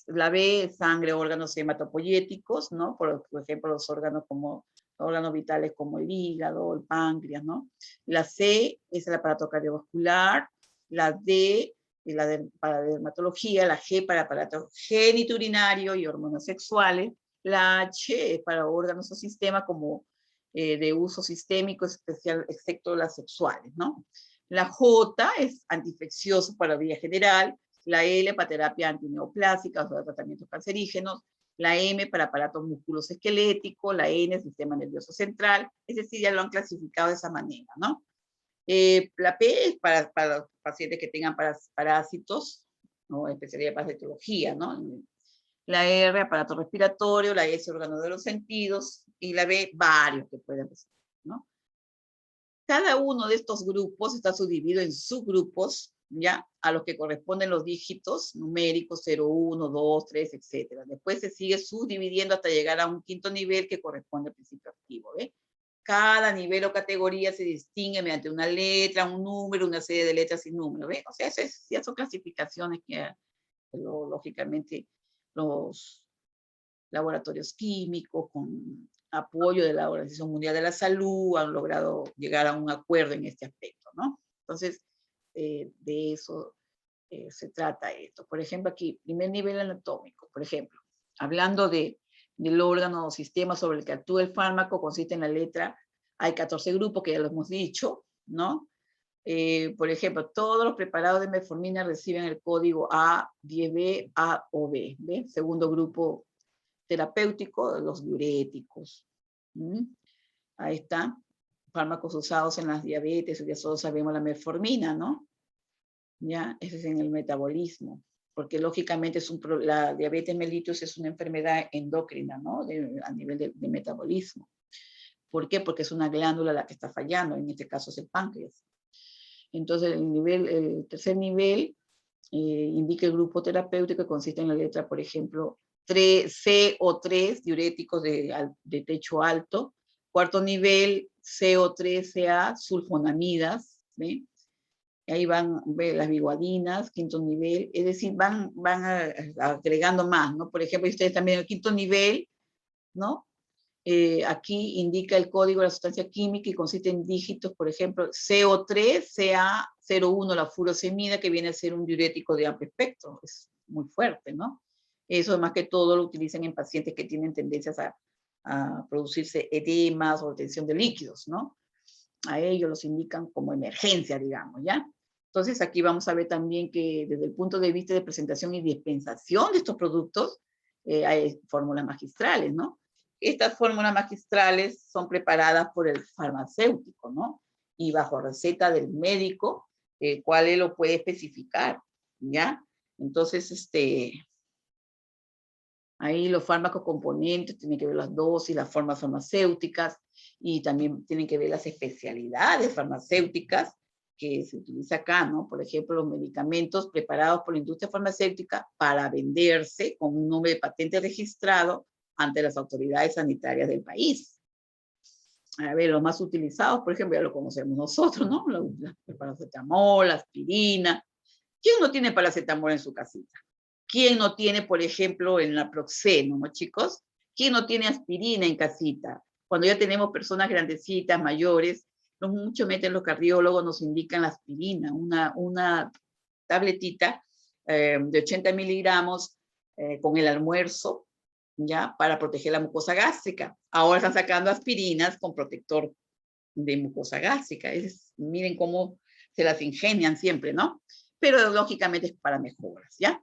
la B, sangre, órganos hematopoyéticos, ¿no? Por ejemplo, los órganos vitales como el hígado, el páncreas, ¿no? La C es el aparato cardiovascular, la D y para dermatología, la G para aparato genitourinario y hormonas sexuales, la H es para órganos o sistemas como de uso sistémico especial, excepto las sexuales, ¿no? La J es antiinfeccioso para vía general, la L para terapia antineoplásica, o sea, tratamientos cancerígenos, la M para aparato musculoesquelético, la N, sistema nervioso central, es decir, ya lo han clasificado de esa manera, ¿no? La P es para los pacientes que tengan parásitos, ¿no? Especialidad de parasitología, ¿no? La R, aparato respiratorio, la S, órgano de los sentidos, y la B, varios que pueden presentar, ¿no? Cada uno de estos grupos está subdividido en subgrupos, ¿ya? A los que corresponden los dígitos numéricos 0, 1, 2, 3, etc. Después se sigue subdividiendo hasta llegar a un quinto nivel que corresponde al principio activo, ¿ve? Cada nivel o categoría se distingue mediante una letra, un número, una serie de letras y números, ¿ve? O sea, ya son clasificaciones que, lógicamente, los laboratorios químicos, con apoyo de la Organización Mundial de la Salud, han logrado llegar a un acuerdo en este aspecto, ¿no? Entonces, de eso se trata esto. Por ejemplo, aquí, primer nivel anatómico, por ejemplo, hablando del órgano o sistema sobre el que actúa el fármaco, consiste en la letra, hay 14 grupos que ya lo hemos dicho, ¿no? Por ejemplo, todos los preparados de metformina reciben el código A, 10B, A o B, ¿ve? Segundo grupo terapéutico, los diuréticos. Ahí está. Fármacos usados en las diabetes, ya todos sabemos la metformina, ¿no? Ya, ese es en el metabolismo, porque lógicamente la diabetes mellitus es una enfermedad endocrina, ¿no? A nivel de metabolismo. ¿Por qué? Porque es una glándula la que está fallando, en este caso es el páncreas. Entonces, el tercer nivel indica el grupo terapéutico que consiste en la letra, por ejemplo, CO3, diuréticos de techo alto. Cuarto nivel, CO3CA, sulfonamidas, ¿ve? Ahí van las biguadinas, quinto nivel, es decir, van agregando más, ¿no? Por ejemplo, ustedes también el quinto nivel, ¿no? Aquí indica el código de la sustancia química y consiste en dígitos, por ejemplo, CO3CA01, la furosemida, que viene a ser un diurético de amplio espectro, es muy fuerte, ¿no? Eso más que todo lo utilizan en pacientes que tienen tendencias a producirse edemas o retención de líquidos, ¿no? A ellos los indican como emergencia, digamos, ¿ya? Entonces aquí vamos a ver también que desde el punto de vista de presentación y dispensación de estos productos, hay fórmulas magistrales, ¿no? Estas fórmulas magistrales son preparadas por el farmacéutico, ¿no? Y bajo receta del médico, cuál él lo puede especificar, ¿ya? Entonces, ahí los fármacos componentes tienen que ver las dosis, las formas farmacéuticas, y también tienen que ver las especialidades farmacéuticas que se utiliza acá, ¿no? Por ejemplo, los medicamentos preparados por la industria farmacéutica para venderse con un nombre de patente registrado ante las autoridades sanitarias del país. A ver, los más utilizados, por ejemplo, ya lo conocemos nosotros, ¿no? El paracetamol, la aspirina. ¿Quién no tiene paracetamol en su casita? ¿Quién no tiene, por ejemplo, el naproxeno, ¿no, chicos? ¿Quién no tiene aspirina en casita? Cuando ya tenemos personas grandecitas, mayores, muchos meten los cardiólogos, nos indican la aspirina, una tabletita de 80 miligramos con el almuerzo, ¿ya? Para proteger la mucosa gástrica. Ahora están sacando aspirinas con protector de mucosa gástrica. Miren cómo se las ingenian siempre, ¿no? Pero lógicamente es para mejoras, ¿ya?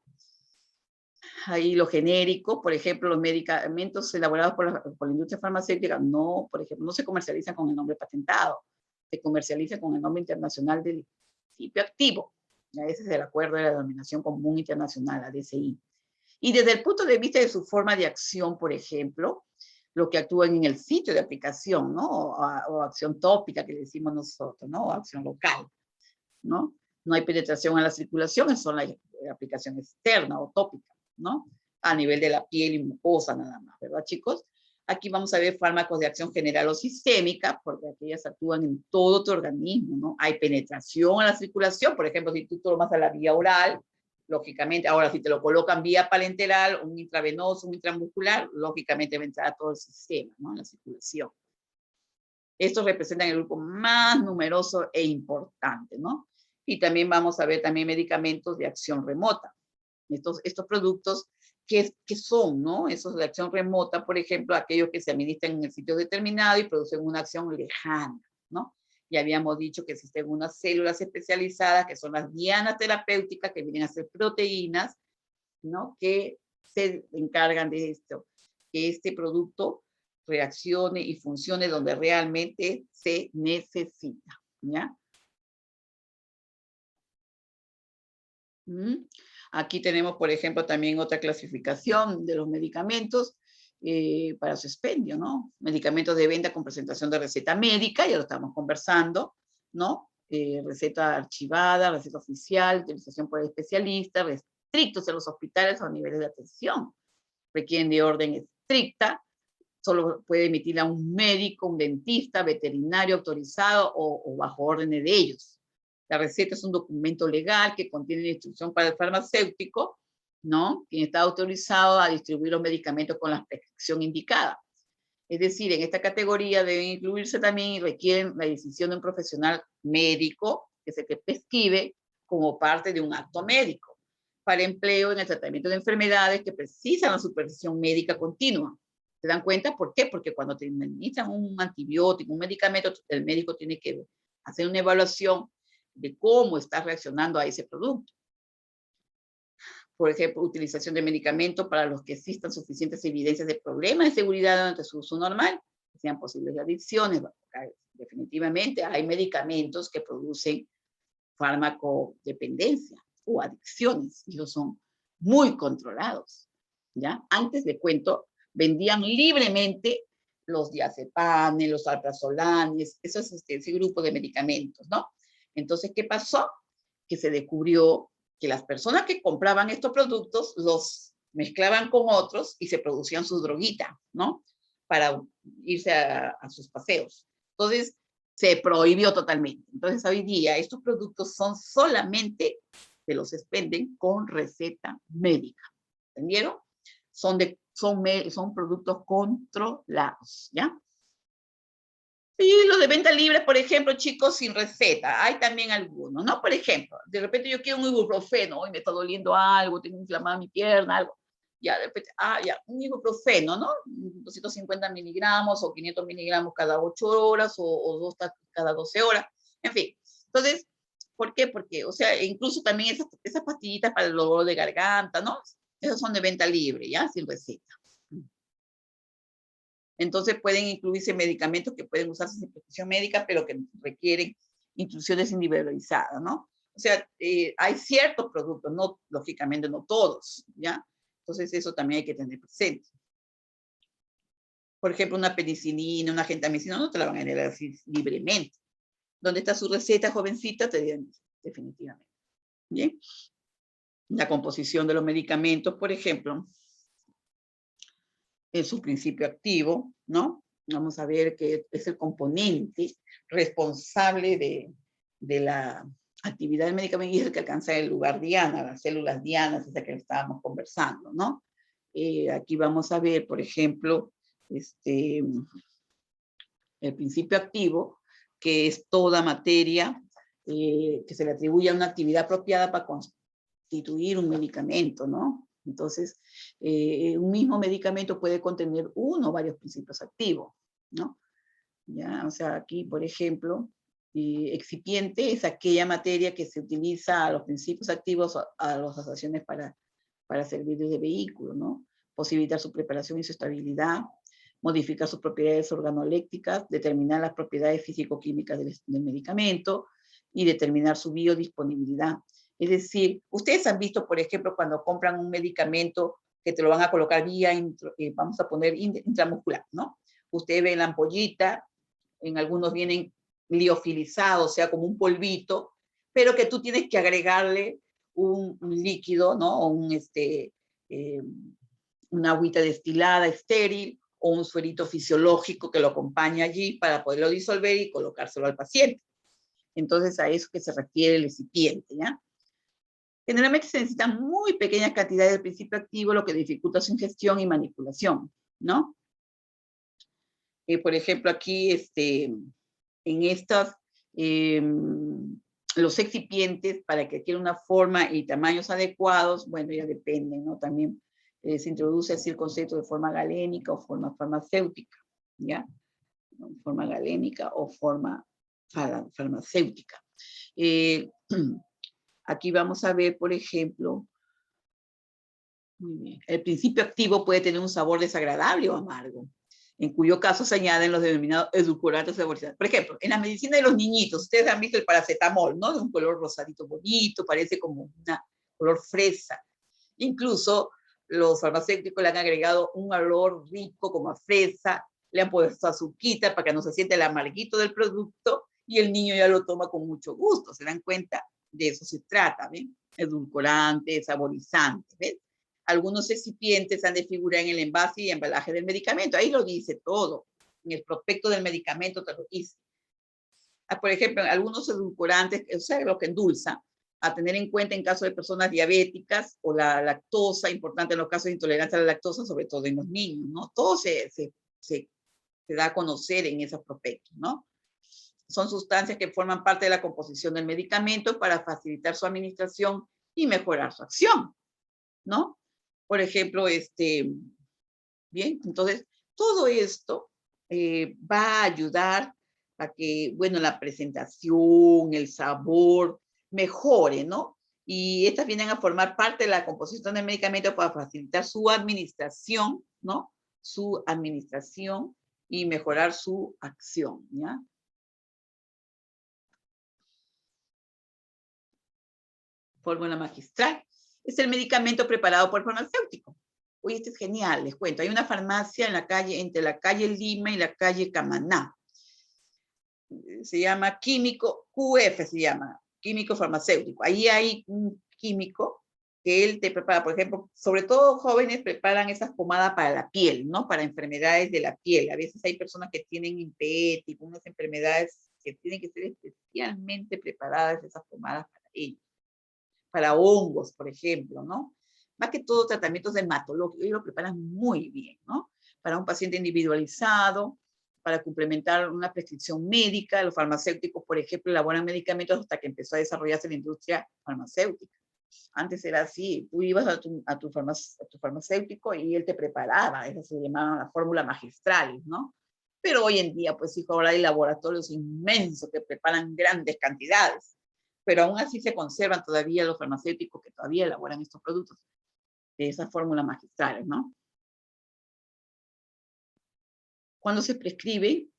Ahí lo genérico, por ejemplo, los medicamentos elaborados por la industria farmacéutica no, por ejemplo, no se comercializan con el nombre patentado, se comercializa con el nombre internacional del principio activo. ¿Ya? Ese es el acuerdo de la denominación común internacional, ADCI. Y desde el punto de vista de su forma de acción, por ejemplo, lo que actúan en el sitio de aplicación, ¿no? O acción tópica que le decimos nosotros, ¿no? O acción local, ¿no? No hay penetración en la circulación, son la aplicación externa o tópica, ¿no? A nivel de la piel y mucosa nada más, ¿verdad, chicos? Aquí vamos a ver fármacos de acción general o sistémica, porque aquellas actúan en todo tu organismo, ¿no? Hay penetración en la circulación, por ejemplo, si tú tomas a la vía oral, lógicamente, ahora si te lo colocan vía parenteral, un intravenoso, un intramuscular, lógicamente va a entrar a todo el sistema, ¿no? En la circulación. Estos representan el grupo más numeroso e importante, ¿no? Y también vamos a ver también medicamentos de acción remota. Estos productos, ¿qué son, no? Esos de acción remota, por ejemplo, aquellos que se administran en el sitio determinado y producen una acción lejana, ¿no? Ya habíamos dicho que existen unas células especializadas que son las dianas terapéuticas, que vienen a ser proteínas, ¿no? Que se encargan de esto, que este producto reaccione y funcione donde realmente se necesita, ¿ya? Aquí tenemos, por ejemplo, también otra clasificación de los medicamentos para su expendio, ¿no? Medicamentos de venta con presentación de receta médica, ya lo estamos conversando, ¿no? Receta archivada, receta oficial, utilización por el especialista, restrictos en los hospitales o niveles de atención, requieren de orden estricta, solo puede emitirla un médico, un dentista, veterinario autorizado o bajo órdenes de ellos. La receta es un documento legal que contiene la instrucción para el farmacéutico, ¿no? Quien está autorizado a distribuir los medicamentos con la prescripción indicada. Es decir, en esta categoría deben incluirse también y requieren la decisión de un profesional médico, que es el que prescribe como parte de un acto médico, para empleo en el tratamiento de enfermedades que precisan la supervisión médica continua. ¿Se dan cuenta? ¿Por qué? Porque cuando te administran un antibiótico, un medicamento, el médico tiene que hacer una evaluación de cómo estás reaccionando a ese producto. Por ejemplo, utilización de medicamentos para los que existan suficientes evidencias de problemas de seguridad durante su uso normal, que sean posibles adicciones. Definitivamente hay medicamentos que producen farmacodependencia o adicciones, y ellos son muy controlados, ¿ya? Antes de cuento, vendían libremente los diazepanes, los alprazolanes, ese grupo de medicamentos, ¿no? Entonces, ¿qué pasó? Que se descubrió que las personas que compraban estos productos los mezclaban con otros y se producían su droguita, ¿no? Para irse a sus paseos. Entonces, se prohibió totalmente. Entonces, hoy día estos productos son solamente, se los expenden con receta médica. ¿Entendieron? Son productos controlados, ¿ya? Y los de venta libre, por ejemplo, chicos, sin receta. Hay también algunos, ¿no? Por ejemplo, de repente yo quiero un ibuprofeno, hoy me está doliendo algo, tengo inflamada mi pierna, algo. Ya, de repente, ya, un ibuprofeno, ¿no? 250 miligramos o 500 miligramos cada 8 horas o 2 cada 12 horas. En fin. Entonces, ¿por qué? Porque, o sea, incluso también esas pastillitas para el dolor de garganta, ¿no? Esas son de venta libre, ¿ya? Sin receta. Entonces pueden incluirse medicamentos que pueden usarse sin prescripción médica, pero que requieren instrucciones individualizadas, ¿no? O sea, hay ciertos productos, no, lógicamente no todos, ¿ya? Entonces eso también hay que tener presente. Por ejemplo, una penicilina, una gentamicina, no te la van a generar así libremente. ¿Dónde está su receta, jovencita? Te dirán, definitivamente. Bien. La composición de los medicamentos, por ejemplo, es su principio activo, ¿no? Vamos a ver que es el componente responsable de la actividad del medicamento y es el que alcanza el lugar diana, las células dianas, esa que estábamos conversando, ¿no? Aquí vamos a ver, por ejemplo, el principio activo, que es toda materia que se le atribuye a una actividad apropiada para constituir un medicamento, ¿no? Entonces, un mismo medicamento puede contener uno o varios principios activos, ¿no? Ya, o sea, aquí, por ejemplo, excipiente es aquella materia que se utiliza a los principios activos, a las asociaciones para servir de vehículo, ¿no? Posibilitar su preparación y su estabilidad, modificar sus propiedades organolépticas, determinar las propiedades físico-químicas del medicamento y determinar su biodisponibilidad. Es decir, ustedes han visto, por ejemplo, cuando compran un medicamento que te lo van a colocar vía, vamos a poner intramuscular, ¿no? Usted ve la ampollita, en algunos vienen liofilizados, o sea, como un polvito, pero que tú tienes que agregarle un líquido, ¿no? O una agüita destilada estéril o un suerito fisiológico que lo acompaña allí para poderlo disolver y colocárselo al paciente. Entonces, a eso que se refiere el excipiente, ¿ya? Generalmente se necesitan muy pequeñas cantidades del principio activo, lo que dificulta su ingestión y manipulación, ¿no? Por ejemplo, aquí, en estas los excipientes, para que adquieran una forma y tamaños adecuados, bueno, ya dependen, ¿no? También se introduce así el concepto de forma galénica o forma farmacéutica, ¿ya? Forma galénica o forma farmacéutica. Aquí vamos a ver, por ejemplo, muy bien, el principio activo puede tener un sabor desagradable o amargo, en cuyo caso se añaden los denominados edulcorantes saborizantes. Por ejemplo, en la medicina de los niñitos, ustedes han visto el paracetamol, ¿no? De un color rosadito bonito, parece como un color fresa. Incluso los farmacéuticos le han agregado un olor rico como a fresa, le han puesto azuquita para que no se sienta el amarguito del producto y el niño ya lo toma con mucho gusto. ¿Se dan cuenta? De eso se trata, ¿ven? Edulcorante, saborizante, ¿ves? Algunos excipientes han de figurar en el envase y embalaje del medicamento. Ahí lo dice todo. En el prospecto del medicamento te lo dice. Por ejemplo, algunos edulcorantes, o sea, lo que endulza, a tener en cuenta en caso de personas diabéticas o la lactosa, importante en los casos de intolerancia a la lactosa, sobre todo en los niños, ¿no? Todo se da a conocer en esos prospectos, ¿no? Son sustancias que forman parte de la composición del medicamento para facilitar su administración y mejorar su acción, ¿no? Por ejemplo, bien, entonces, todo esto va a ayudar a que, bueno, la presentación, el sabor, mejore, ¿no? Y estas vienen a formar parte de la composición del medicamento para facilitar su administración, ¿no? Su administración y mejorar su acción, ¿ya? Fórmula magistral. Es el medicamento preparado por el farmacéutico. Uy, este es genial, les cuento. Hay una farmacia en la calle, entre la calle Lima y la calle Camaná. Se llama químico, QF se llama, químico farmacéutico. Ahí hay un químico que él te prepara, por ejemplo, sobre todo jóvenes preparan esas pomadas para la piel, ¿no? Para enfermedades de la piel. A veces hay personas que tienen tipo unas enfermedades que tienen que ser especialmente preparadas esas pomadas para ellos. Para hongos, por ejemplo, ¿no? Más que todo tratamientos dermatológicos, ellos lo preparan muy bien, ¿no? Para un paciente individualizado, para complementar una prescripción médica, los farmacéuticos, por ejemplo, elaboran medicamentos hasta que empezó a desarrollarse la industria farmacéutica. Antes era así, tú ibas a tu farmacéutico y él te preparaba, esas se llamaban las fórmulas magistrales, ¿no? Pero hoy en día, pues hijo, ahora hay laboratorios inmensos que preparan grandes cantidades, pero aún así se conservan todavía los farmacéuticos que todavía elaboran estos productos de esas fórmulas magistrales, ¿no? Cuando se prescribe,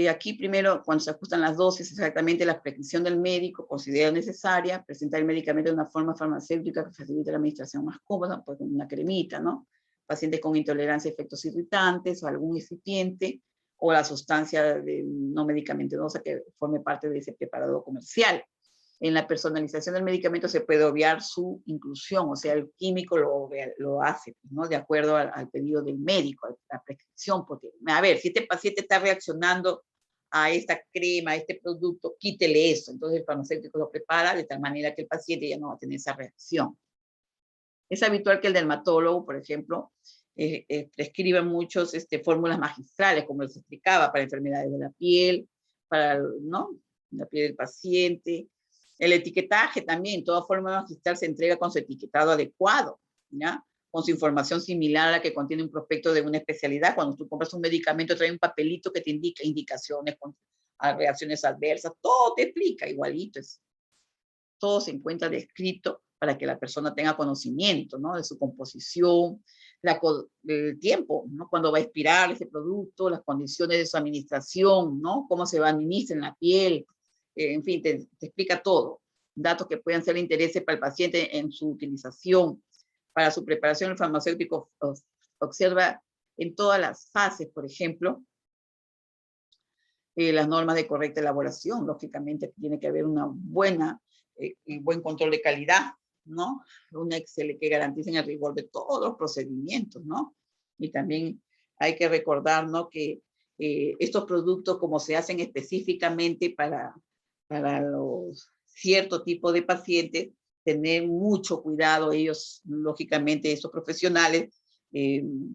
aquí primero, cuando se ajustan las dosis, exactamente la prescripción del médico considera necesaria, presentar el medicamento de una forma farmacéutica que facilite la administración más cómoda, pues con una cremita, ¿no? Pacientes con intolerancia a efectos irritantes o algún excipiente, o la sustancia no medicamentosa que forme parte de ese preparado comercial. En la personalización del medicamento se puede obviar su inclusión, o sea, el químico lo hace, ¿no? De acuerdo al pedido del médico, a la prescripción, porque, a ver, si este paciente está reaccionando a esta crema, a este producto, quítele eso. Entonces el farmacéutico lo prepara de tal manera que el paciente ya no va a tener esa reacción. Es habitual que el dermatólogo, por ejemplo, prescriba muchas fórmulas magistrales, como les explicaba, para enfermedades de la piel, para, ¿no? La piel del paciente. El etiquetaje también, toda fórmula magistral se entrega con su etiquetado adecuado, ¿ya? Con su información similar a la que contiene un prospecto de una especialidad. Cuando tú compras un medicamento, trae un papelito que te indica indicaciones, reacciones adversas, todo te explica igualito. Todo se encuentra descrito para que la persona tenga conocimiento, ¿no? De su composición, el tiempo, ¿no? Cuando va a expirar ese producto, las condiciones de su administración, ¿no? Cómo se va a administrar en la piel, en fin, te explica todo. Datos que puedan ser de interés para el paciente en su utilización. Para su preparación, el farmacéutico observa en todas las fases, por ejemplo, las normas de correcta elaboración. Lógicamente tiene que haber una buena y buen control de calidad, ¿no? Un Excel que garanticen el rigor de todos los procedimientos, ¿no? Y también hay que recordar, ¿no? Que estos productos, como se hacen específicamente para los cierto tipo de pacientes, tener mucho cuidado ellos, lógicamente, estos profesionales, tienen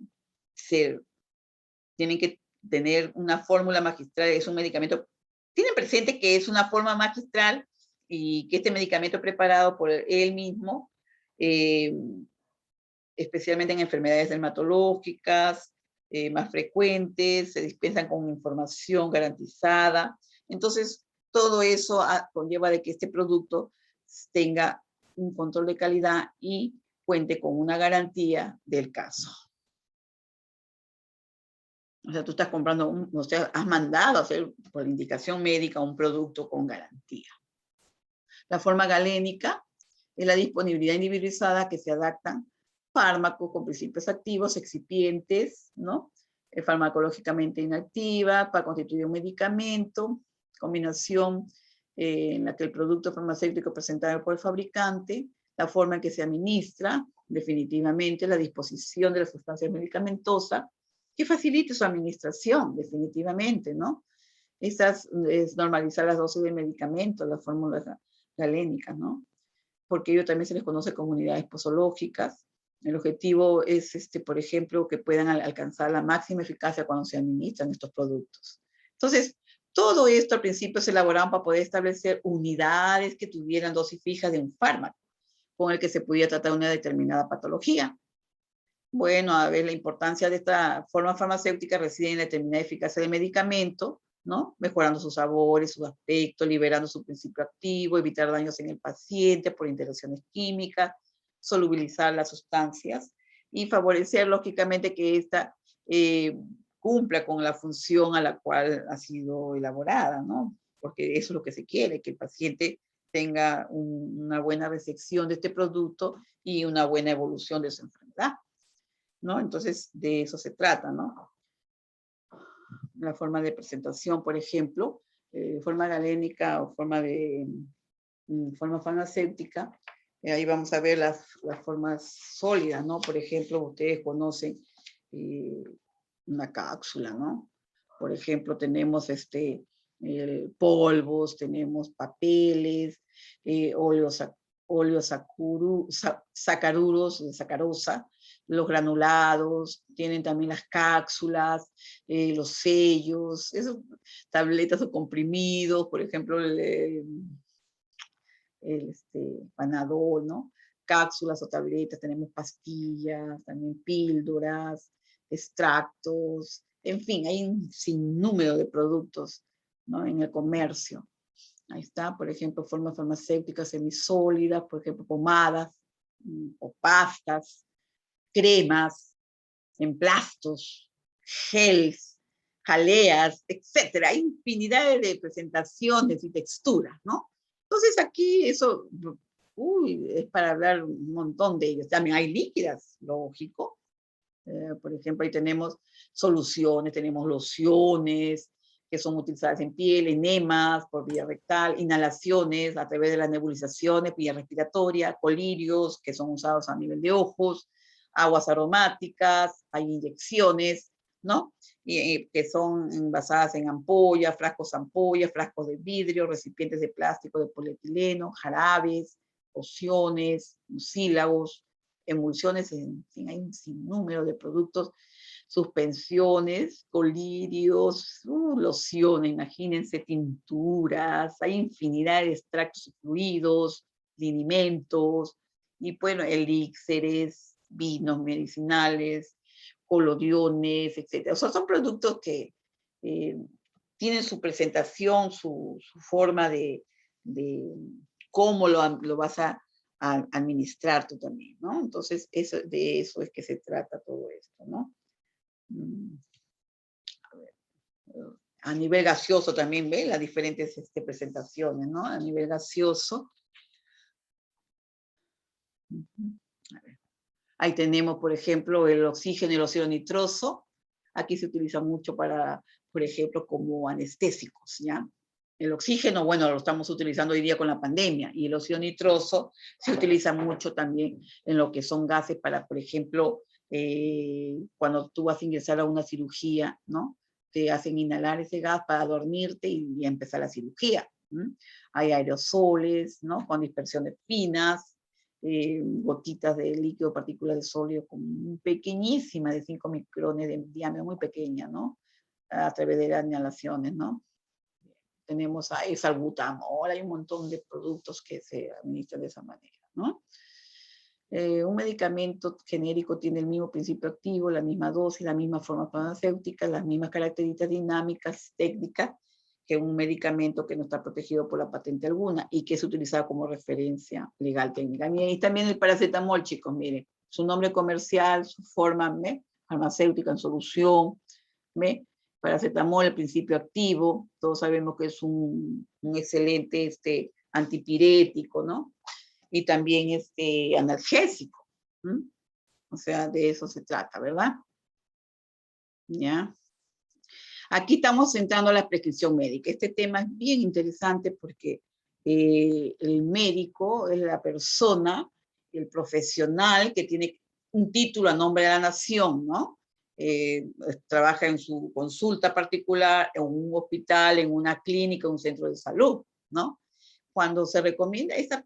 que tener una fórmula magistral, es un medicamento. Tienen presente que es una forma magistral y que este medicamento preparado por él mismo, especialmente en enfermedades dermatológicas más frecuentes, se dispensan con información garantizada. Entonces, todo eso conlleva de que este producto tenga un control de calidad y cuente con una garantía del caso. O sea, tú estás comprando, o sea, has mandado a hacer por indicación médica un producto con garantía. La forma galénica es la disponibilidad individualizada que se adaptan fármacos con principios activos, excipientes, ¿no? Farmacológicamente inactiva para constituir un medicamento, combinación en la que el producto farmacéutico presentado por el fabricante, la forma en que se administra, definitivamente la disposición de la sustancia medicamentosa, que facilite su administración, definitivamente, ¿no? Estas es normalizar las dosis de medicamentos, las fórmulas galénicas, ¿no? Porque ello también se les conoce como unidades posológicas. El objetivo es, por ejemplo, que puedan alcanzar la máxima eficacia cuando se administran estos productos. Entonces, todo esto al principio se elaboraban para poder establecer unidades que tuvieran dosis fijas de un fármaco, con el que se podía tratar una determinada patología. Bueno, a ver, la importancia de esta forma farmacéutica reside en la determinada eficacia del medicamento, ¿no? Mejorando sus sabores, su aspecto, liberando su principio activo, evitar daños en el paciente por interacciones químicas, solubilizar las sustancias y favorecer, lógicamente, que ésta cumpla con la función a la cual ha sido elaborada, ¿no? Porque eso es lo que se quiere, que el paciente tenga una buena recepción de este producto y una buena evolución de su enfermedad, ¿no? Entonces, de eso se trata, ¿no? La forma de presentación, por ejemplo, forma galénica o forma forma farmacéutica, ahí vamos a ver las formas sólidas, ¿no? Por ejemplo, ustedes conocen una cápsula, ¿no? Por ejemplo, tenemos polvos, tenemos papeles, óleos sacaruros, de sacarosa, los granulados, tienen también las cápsulas, los sellos, esos tabletas o comprimidos, por ejemplo, Panadol, ¿no? Cápsulas o tabletas, tenemos pastillas, también píldoras, extractos, en fin, hay un sinnúmero de productos, ¿no? En el comercio. Ahí está, por ejemplo, formas farmacéuticas semisólidas, por ejemplo, pomadas o pastas, cremas, emplastos, gels, jaleas, etcétera. Hay infinidad de presentaciones y texturas, ¿no? Entonces aquí eso, es para hablar un montón de ellos. También hay líquidas, lógico. Por ejemplo, ahí tenemos soluciones, tenemos lociones que son utilizadas en piel, enemas por vía rectal, inhalaciones a través de las nebulizaciones, vía respiratoria, colirios que son usados a nivel de ojos, aguas aromáticas, hay inyecciones, ¿no? Que son envasadas en ampollas, frascos de vidrio, recipientes de plástico, de polietileno, jarabes, pociones, mucílagos, emulsiones, en fin, hay un sinnúmero de productos, suspensiones, colirios, lociones, imagínense, tinturas, hay infinidad de extractos y fluidos, linimentos, y bueno, elixires, vinos medicinales, colodiones, etc. O sea, son productos que tienen su presentación, su forma de cómo lo vas a administrar tú también, ¿no? Entonces, de eso es que se trata todo esto, ¿no? A nivel gaseoso también, ¿ven? Las diferentes presentaciones, ¿no? A nivel gaseoso. A ver. Ahí tenemos, por ejemplo, el oxígeno y el óxido nitroso. Aquí se utiliza mucho para, por ejemplo, como anestésicos, ¿ya? El oxígeno, bueno, lo estamos utilizando hoy día con la pandemia, y el óxido nitroso se utiliza mucho también en lo que son gases para, por ejemplo, cuando tú vas a ingresar a una cirugía, ¿no? Te hacen inhalar ese gas para dormirte y empezar la cirugía. Hay aerosoles, ¿no? Con dispersiones finas, gotitas de líquido, partículas de sólido pequeñísimas, de 5 micrones de diámetro, muy pequeña, ¿no? A través de las inhalaciones, ¿no? tenemos ahí salbutamol, hay un montón de productos que se administran de esa manera, ¿no? Un medicamento genérico tiene el mismo principio activo, la misma dosis, la misma forma farmacéutica, las mismas características dinámicas, técnicas, que un medicamento que no está protegido por la patente alguna y que es utilizado como referencia legal técnica. Y también el paracetamol, chicos, miren, su nombre comercial, su forma farmacéutica en solución, paracetamol, el principio activo, todos sabemos que es un excelente antipirético, ¿no? Y también analgésico. ¿Mm? O sea, de eso se trata, ¿verdad? ¿Ya? Aquí estamos entrando a la prescripción médica. Este tema es bien interesante porque el médico es la persona, el profesional que tiene un título a nombre de la nación, ¿no? Trabaja en su consulta particular, en un hospital, en una clínica, en un centro de salud, ¿no? Cuando se recomienda estas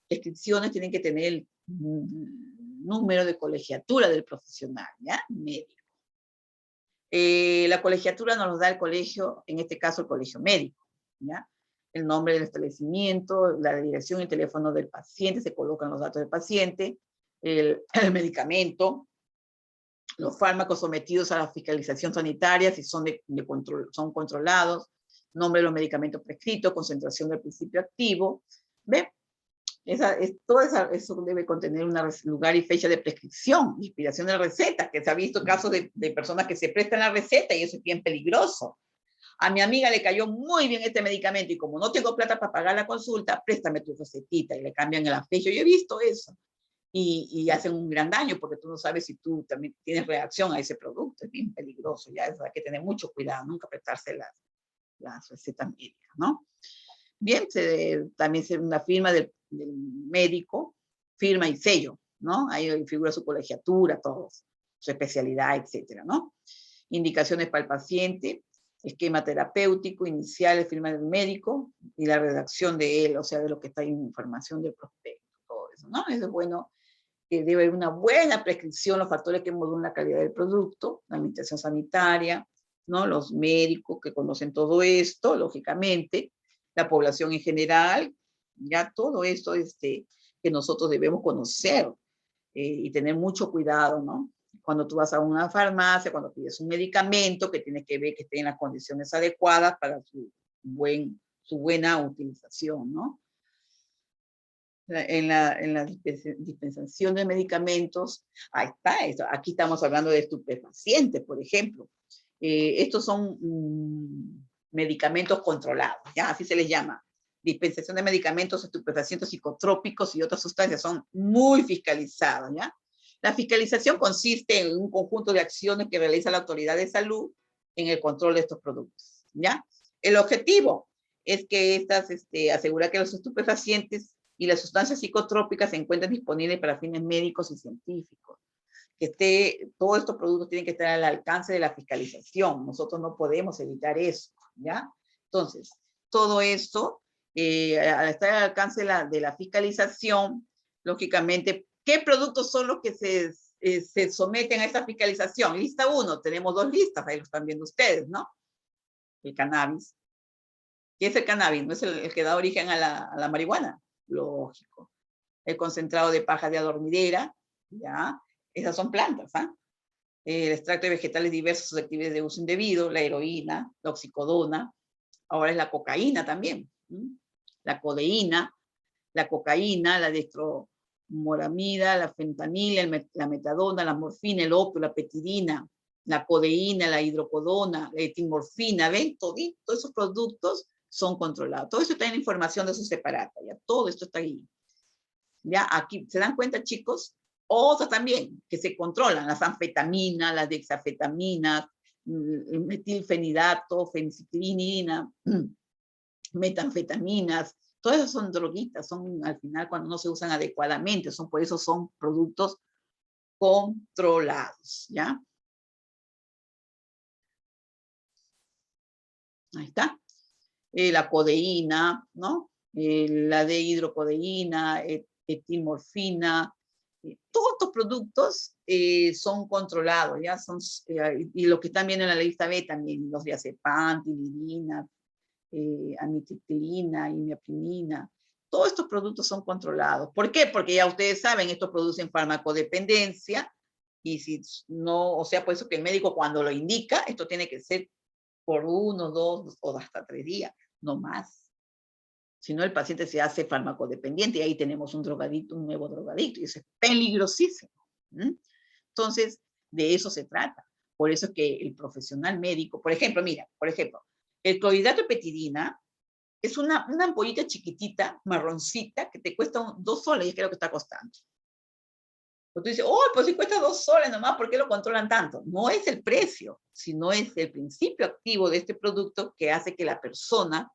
prescripciones tienen que tener el número de colegiatura del profesional, ¿ya? Médico. La colegiatura nos lo da el colegio, en este caso el colegio médico, ¿ya? El nombre del establecimiento, la dirección y el teléfono del paciente, se colocan los datos del paciente, el medicamento, los fármacos sometidos a la fiscalización sanitaria, si son son controlados, nombre de los medicamentos prescritos, concentración del principio activo, ¿ve? Todo eso debe contener un lugar y fecha de prescripción, inspiración de receta, que se ha visto casos de personas que se prestan la receta y eso es bien peligroso. A mi amiga le cayó muy bien este medicamento y como no tengo plata para pagar la consulta, préstame tu recetita y le cambian la fecha. Yo he visto eso y hacen un gran daño porque tú no sabes si tú también tienes reacción a ese producto. Es bien peligroso, ya hay que tener mucho cuidado, nunca prestarse las recetas médicas, ¿no? Bien, también se una firma del médico, firma y sello, ¿no? Ahí figura su colegiatura, todo, su especialidad, etcétera, ¿no? Indicaciones para el paciente, esquema terapéutico, iniciales, firma del médico y la redacción de él, o sea, de lo que está en información del prospecto, todo eso, ¿no? Eso es bueno, que debe haber una buena prescripción, los factores que modulan la calidad del producto, la administración sanitaria, ¿no? Los médicos que conocen todo esto, lógicamente, la población en general, ya todo esto que nosotros debemos conocer y tener mucho cuidado, ¿no? Cuando tú vas a una farmacia, cuando pides un medicamento, que tienes que ver que esté en las condiciones adecuadas para su buena utilización, ¿no? En la dispensación de medicamentos, ahí está, eso. Aquí estamos hablando de estupefacientes, por ejemplo. Estos son medicamentos controlados, ¿ya? Así se les llama. Dispensación de medicamentos, estupefacientes, psicotrópicos y otras sustancias son muy fiscalizados, ¿ya? La fiscalización consiste en un conjunto de acciones que realiza la autoridad de salud en el control de estos productos, ¿ya? El objetivo es que asegura que los estupefacientes y las sustancias psicotrópicas se encuentran disponibles para fines médicos y científicos. Todos estos productos tienen que estar al alcance de la fiscalización. Nosotros no podemos evitar eso, ¿ya? Entonces, todo esto, al estar al alcance de la fiscalización, lógicamente, ¿qué productos son los que se someten a esta fiscalización? Lista 1, tenemos 2 listas, ahí lo están viendo ustedes, ¿no? El cannabis. ¿Qué es el cannabis? ¿No es el que da origen a la marihuana? Lógico. El concentrado de paja de adormidera, ¿ya? Esas son plantas, ¿ah? El extracto de vegetales diversos susceptibles de uso indebido, la heroína, la oxicodona, ahora es la cocaína también, la codeína, la cocaína, la dextromoramida, la fentanila, la metadona, la morfina, el opio, la petidina, la codeína, la hidrocodona, la etimorfina, ¿ven? Todos esos productos son controlados. Todo esto está en la información de su separata, ya todo esto está ahí. Ya aquí, ¿se dan cuenta, chicos? Otras también que se controlan, las anfetaminas, las dexafetaminas, metilfenidato, fenciclinina, metanfetaminas, todas esas son droguitas, son al final cuando no se usan adecuadamente, por eso son productos controlados, ¿ya? Ahí está. La codeína, ¿no? La dehidrocodeína, etimorfina, todos estos productos son controlados, ¿ya? Y lo que están viendo en la lista B también, los diazepam, tilidina, amitriptilina, imiaprimina. Todos estos productos son controlados. ¿Por qué? Porque ya ustedes saben, estos producen farmacodependencia, y si no, o sea, por eso que el médico cuando lo indica, esto tiene que ser por 1, 2 o hasta 3 días, no más. Si no, el paciente se hace farmacodependiente y ahí tenemos un drogadicto, un nuevo drogadicto, y eso es peligrosísimo. Entonces, de eso se trata. Por eso es que el profesional médico, por ejemplo, mira, por ejemplo, el clorhidrato de petidina es una ampollita chiquitita, marroncita, que te cuesta 2 soles, y es que es lo que está costando. Pues tú dices, oh, pues si cuesta 2 soles nomás, ¿por qué lo controlan tanto? No es el precio, sino es el principio activo de este producto que hace que la persona,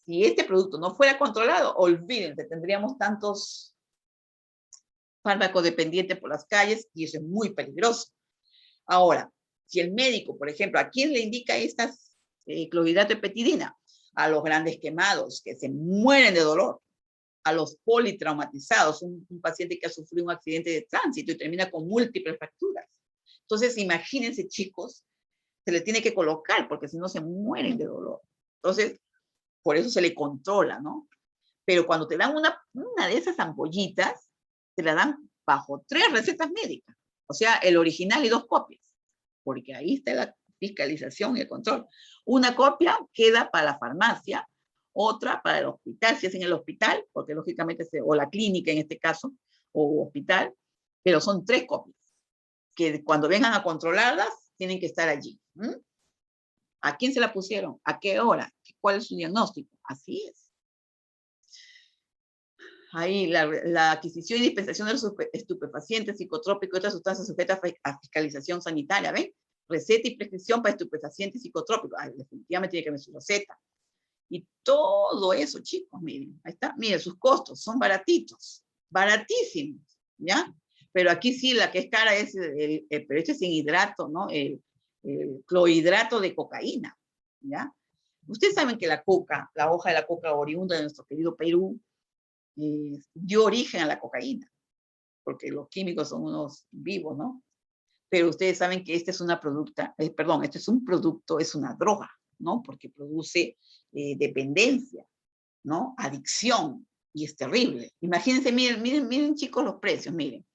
si este producto no fuera controlado, olvídense, tendríamos tantos fármacos dependientes por las calles y eso es muy peligroso. Ahora, si el médico, por ejemplo, ¿a quién le indica estas clorhidrato de petidina? A los grandes quemados, que se mueren de dolor. A los politraumatizados, un paciente que ha sufrido un accidente de tránsito y termina con múltiples fracturas. Entonces, imagínense, chicos, se le tiene que colocar porque si no se mueren de dolor. Entonces, por eso se le controla, ¿no? Pero cuando te dan una de esas ampollitas, te la dan bajo 3 recetas médicas. O sea, el original y 2 copias. Porque ahí está la fiscalización y el control. Una copia queda para la farmacia, otra para el hospital, si es en el hospital, porque lógicamente, o la clínica en este caso, o hospital, pero son 3 copias, que cuando vengan a controlarlas, tienen que estar allí. ¿A quién se la pusieron? ¿A qué hora? ¿Cuál es su diagnóstico? Así es. Ahí la adquisición y dispensación de los estupefacientes, psicotrópicos y otras sustancias sujetas a fiscalización sanitaria, ¿ven? Receta y prescripción para estupefacientes psicotrópicos. Definitivamente tiene que ver su receta. Y todo eso, chicos, miren, ahí está, miren, sus costos son baratitos, baratísimos, ¿ya? Pero aquí sí, la que es cara es, pero este es sin hidrato, ¿no? El clorhidrato de cocaína, ¿ya? Ustedes saben que la coca, la hoja de la coca oriunda de nuestro querido Perú, dio origen a la cocaína, porque los químicos son unos vivos, ¿no? Pero ustedes saben que este es una este es un producto, es una droga, ¿no? Porque produce dependencia, ¿no? Adicción, y es terrible. Imagínense, miren chicos los precios, miren.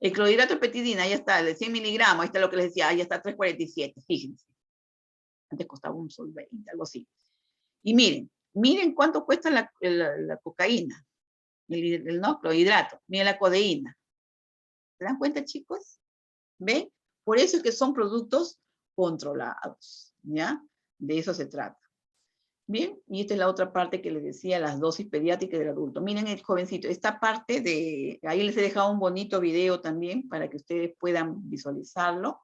El clorhidrato de petidina, ya está, el de 100 miligramos, ahí está lo que les decía, ahí está 3.47, fíjense. Antes costaba 1 sol 20, algo así. Y miren cuánto cuesta la cocaína, el no, clorhidrato, miren la codeína. ¿Se dan cuenta, chicos? ¿Ven? Por eso es que son productos controlados, ¿ya? De eso se trata. Bien, y esta es la otra parte que les decía, las dosis pediátricas del adulto. Miren el jovencito, esta parte ahí les he dejado un bonito video también para que ustedes puedan visualizarlo.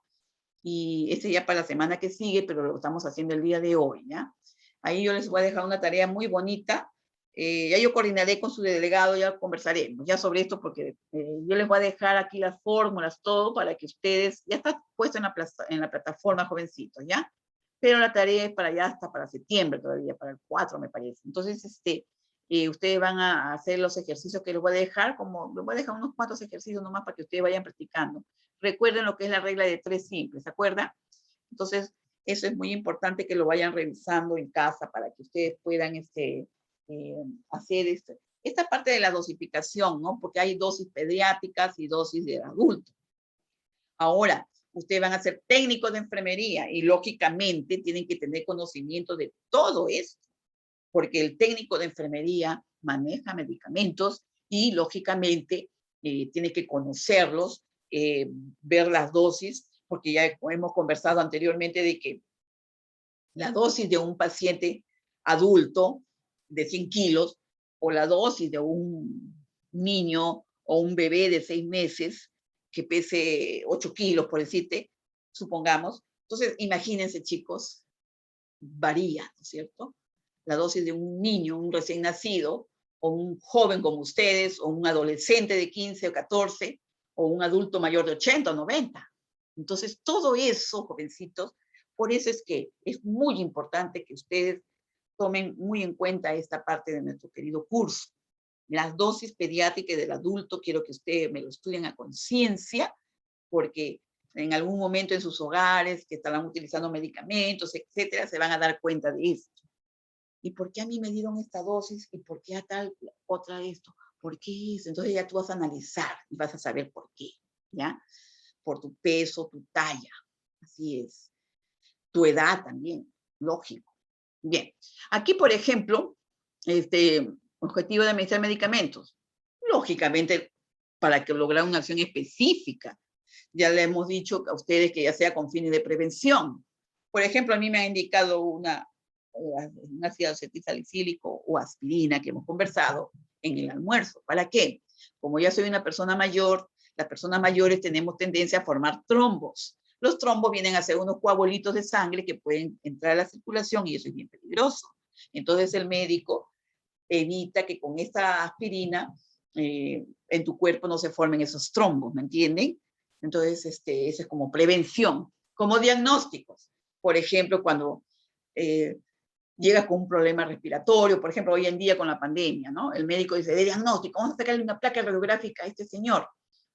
Y este ya para la semana que sigue, pero lo estamos haciendo el día de hoy, ¿ya? Ahí yo les voy a dejar una tarea muy bonita. Ya yo coordinaré con su delegado, ya conversaremos ya sobre esto, porque yo les voy a dejar aquí las fórmulas, todo, para que ustedes, ya está puesto en la plataforma, jovencitos, ¿ya? Pero la tarea es para ya hasta para septiembre todavía, para el 4 me parece. Entonces, ustedes van a hacer los ejercicios que les voy a dejar, les voy a dejar unos cuantos ejercicios nomás para que ustedes vayan practicando. Recuerden lo que es la regla de 3 simples, ¿se acuerdan? Entonces, eso es muy importante que lo vayan revisando en casa para que ustedes puedan hacer esta parte de la dosificación, ¿no? Porque hay dosis pediátricas y dosis de adulto. Ahora, ustedes van a ser técnicos de enfermería y lógicamente tienen que tener conocimiento de todo esto, porque el técnico de enfermería maneja medicamentos y lógicamente tiene que conocerlos, ver las dosis, porque ya hemos conversado anteriormente de que la dosis de un paciente adulto de 100 kilos o la dosis de un niño o un bebé de 6 meses que pese 8 kilos, por decirte, supongamos. Entonces, imagínense, chicos, varía, ¿no es cierto? La dosis de un niño, un recién nacido, o un joven como ustedes, o un adolescente de 15 o 14, o un adulto mayor de 80 o 90. Entonces, todo eso, jovencitos, por eso es que es muy importante que ustedes tomen muy en cuenta esta parte de nuestro querido curso. Las dosis pediátricas del adulto, quiero que ustedes me lo estudien a conciencia, porque en algún momento en sus hogares, que estarán utilizando medicamentos, etcétera, se van a dar cuenta de esto. ¿Y por qué a mí me dieron esta dosis? ¿Y por qué a tal otra esto? ¿Por qué eso? Entonces ya tú vas a analizar y vas a saber por qué, ¿ya? Por tu peso, tu talla, así es. Tu edad también, lógico. Bien, aquí, por ejemplo, objetivo de administrar medicamentos. Lógicamente, para que lograr una acción específica. Ya le hemos dicho a ustedes que ya sea con fines de prevención. Por ejemplo, a mí me ha indicado un ácido acetilsalicílico o aspirina que hemos conversado en el almuerzo. ¿Para qué? Como ya soy una persona mayor, las personas mayores tenemos tendencia a formar trombos. Los trombos vienen a ser unos coagulitos de sangre que pueden entrar a la circulación y eso es bien peligroso. Entonces el médico evita que con esta aspirina en tu cuerpo no se formen esos trombos, ¿me entienden? Entonces, eso es como prevención, como diagnósticos. Por ejemplo, cuando llegas con un problema respiratorio, por ejemplo, hoy en día con la pandemia, ¿no? El médico dice, de diagnóstico, vamos a sacarle una placa radiográfica a este señor.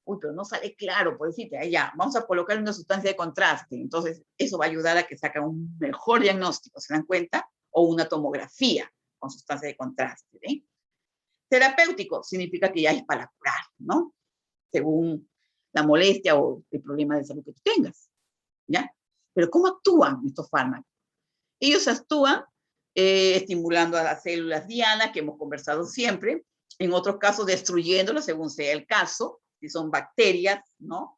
Uy, pero no sale claro, por decirte, ya, vamos a colocar una sustancia de contraste. Entonces, eso va a ayudar a que saque un mejor diagnóstico, ¿se dan cuenta? O una tomografía con sustancia de contraste, ¿eh? Terapéutico significa que ya es para curar, ¿no? Según la molestia o el problema de salud que tú tengas, ¿ya? Pero ¿cómo actúan estos fármacos? Ellos actúan estimulando a las células diana, que hemos conversado siempre, en otros casos destruyéndolas, según sea el caso, si son bacterias, ¿no?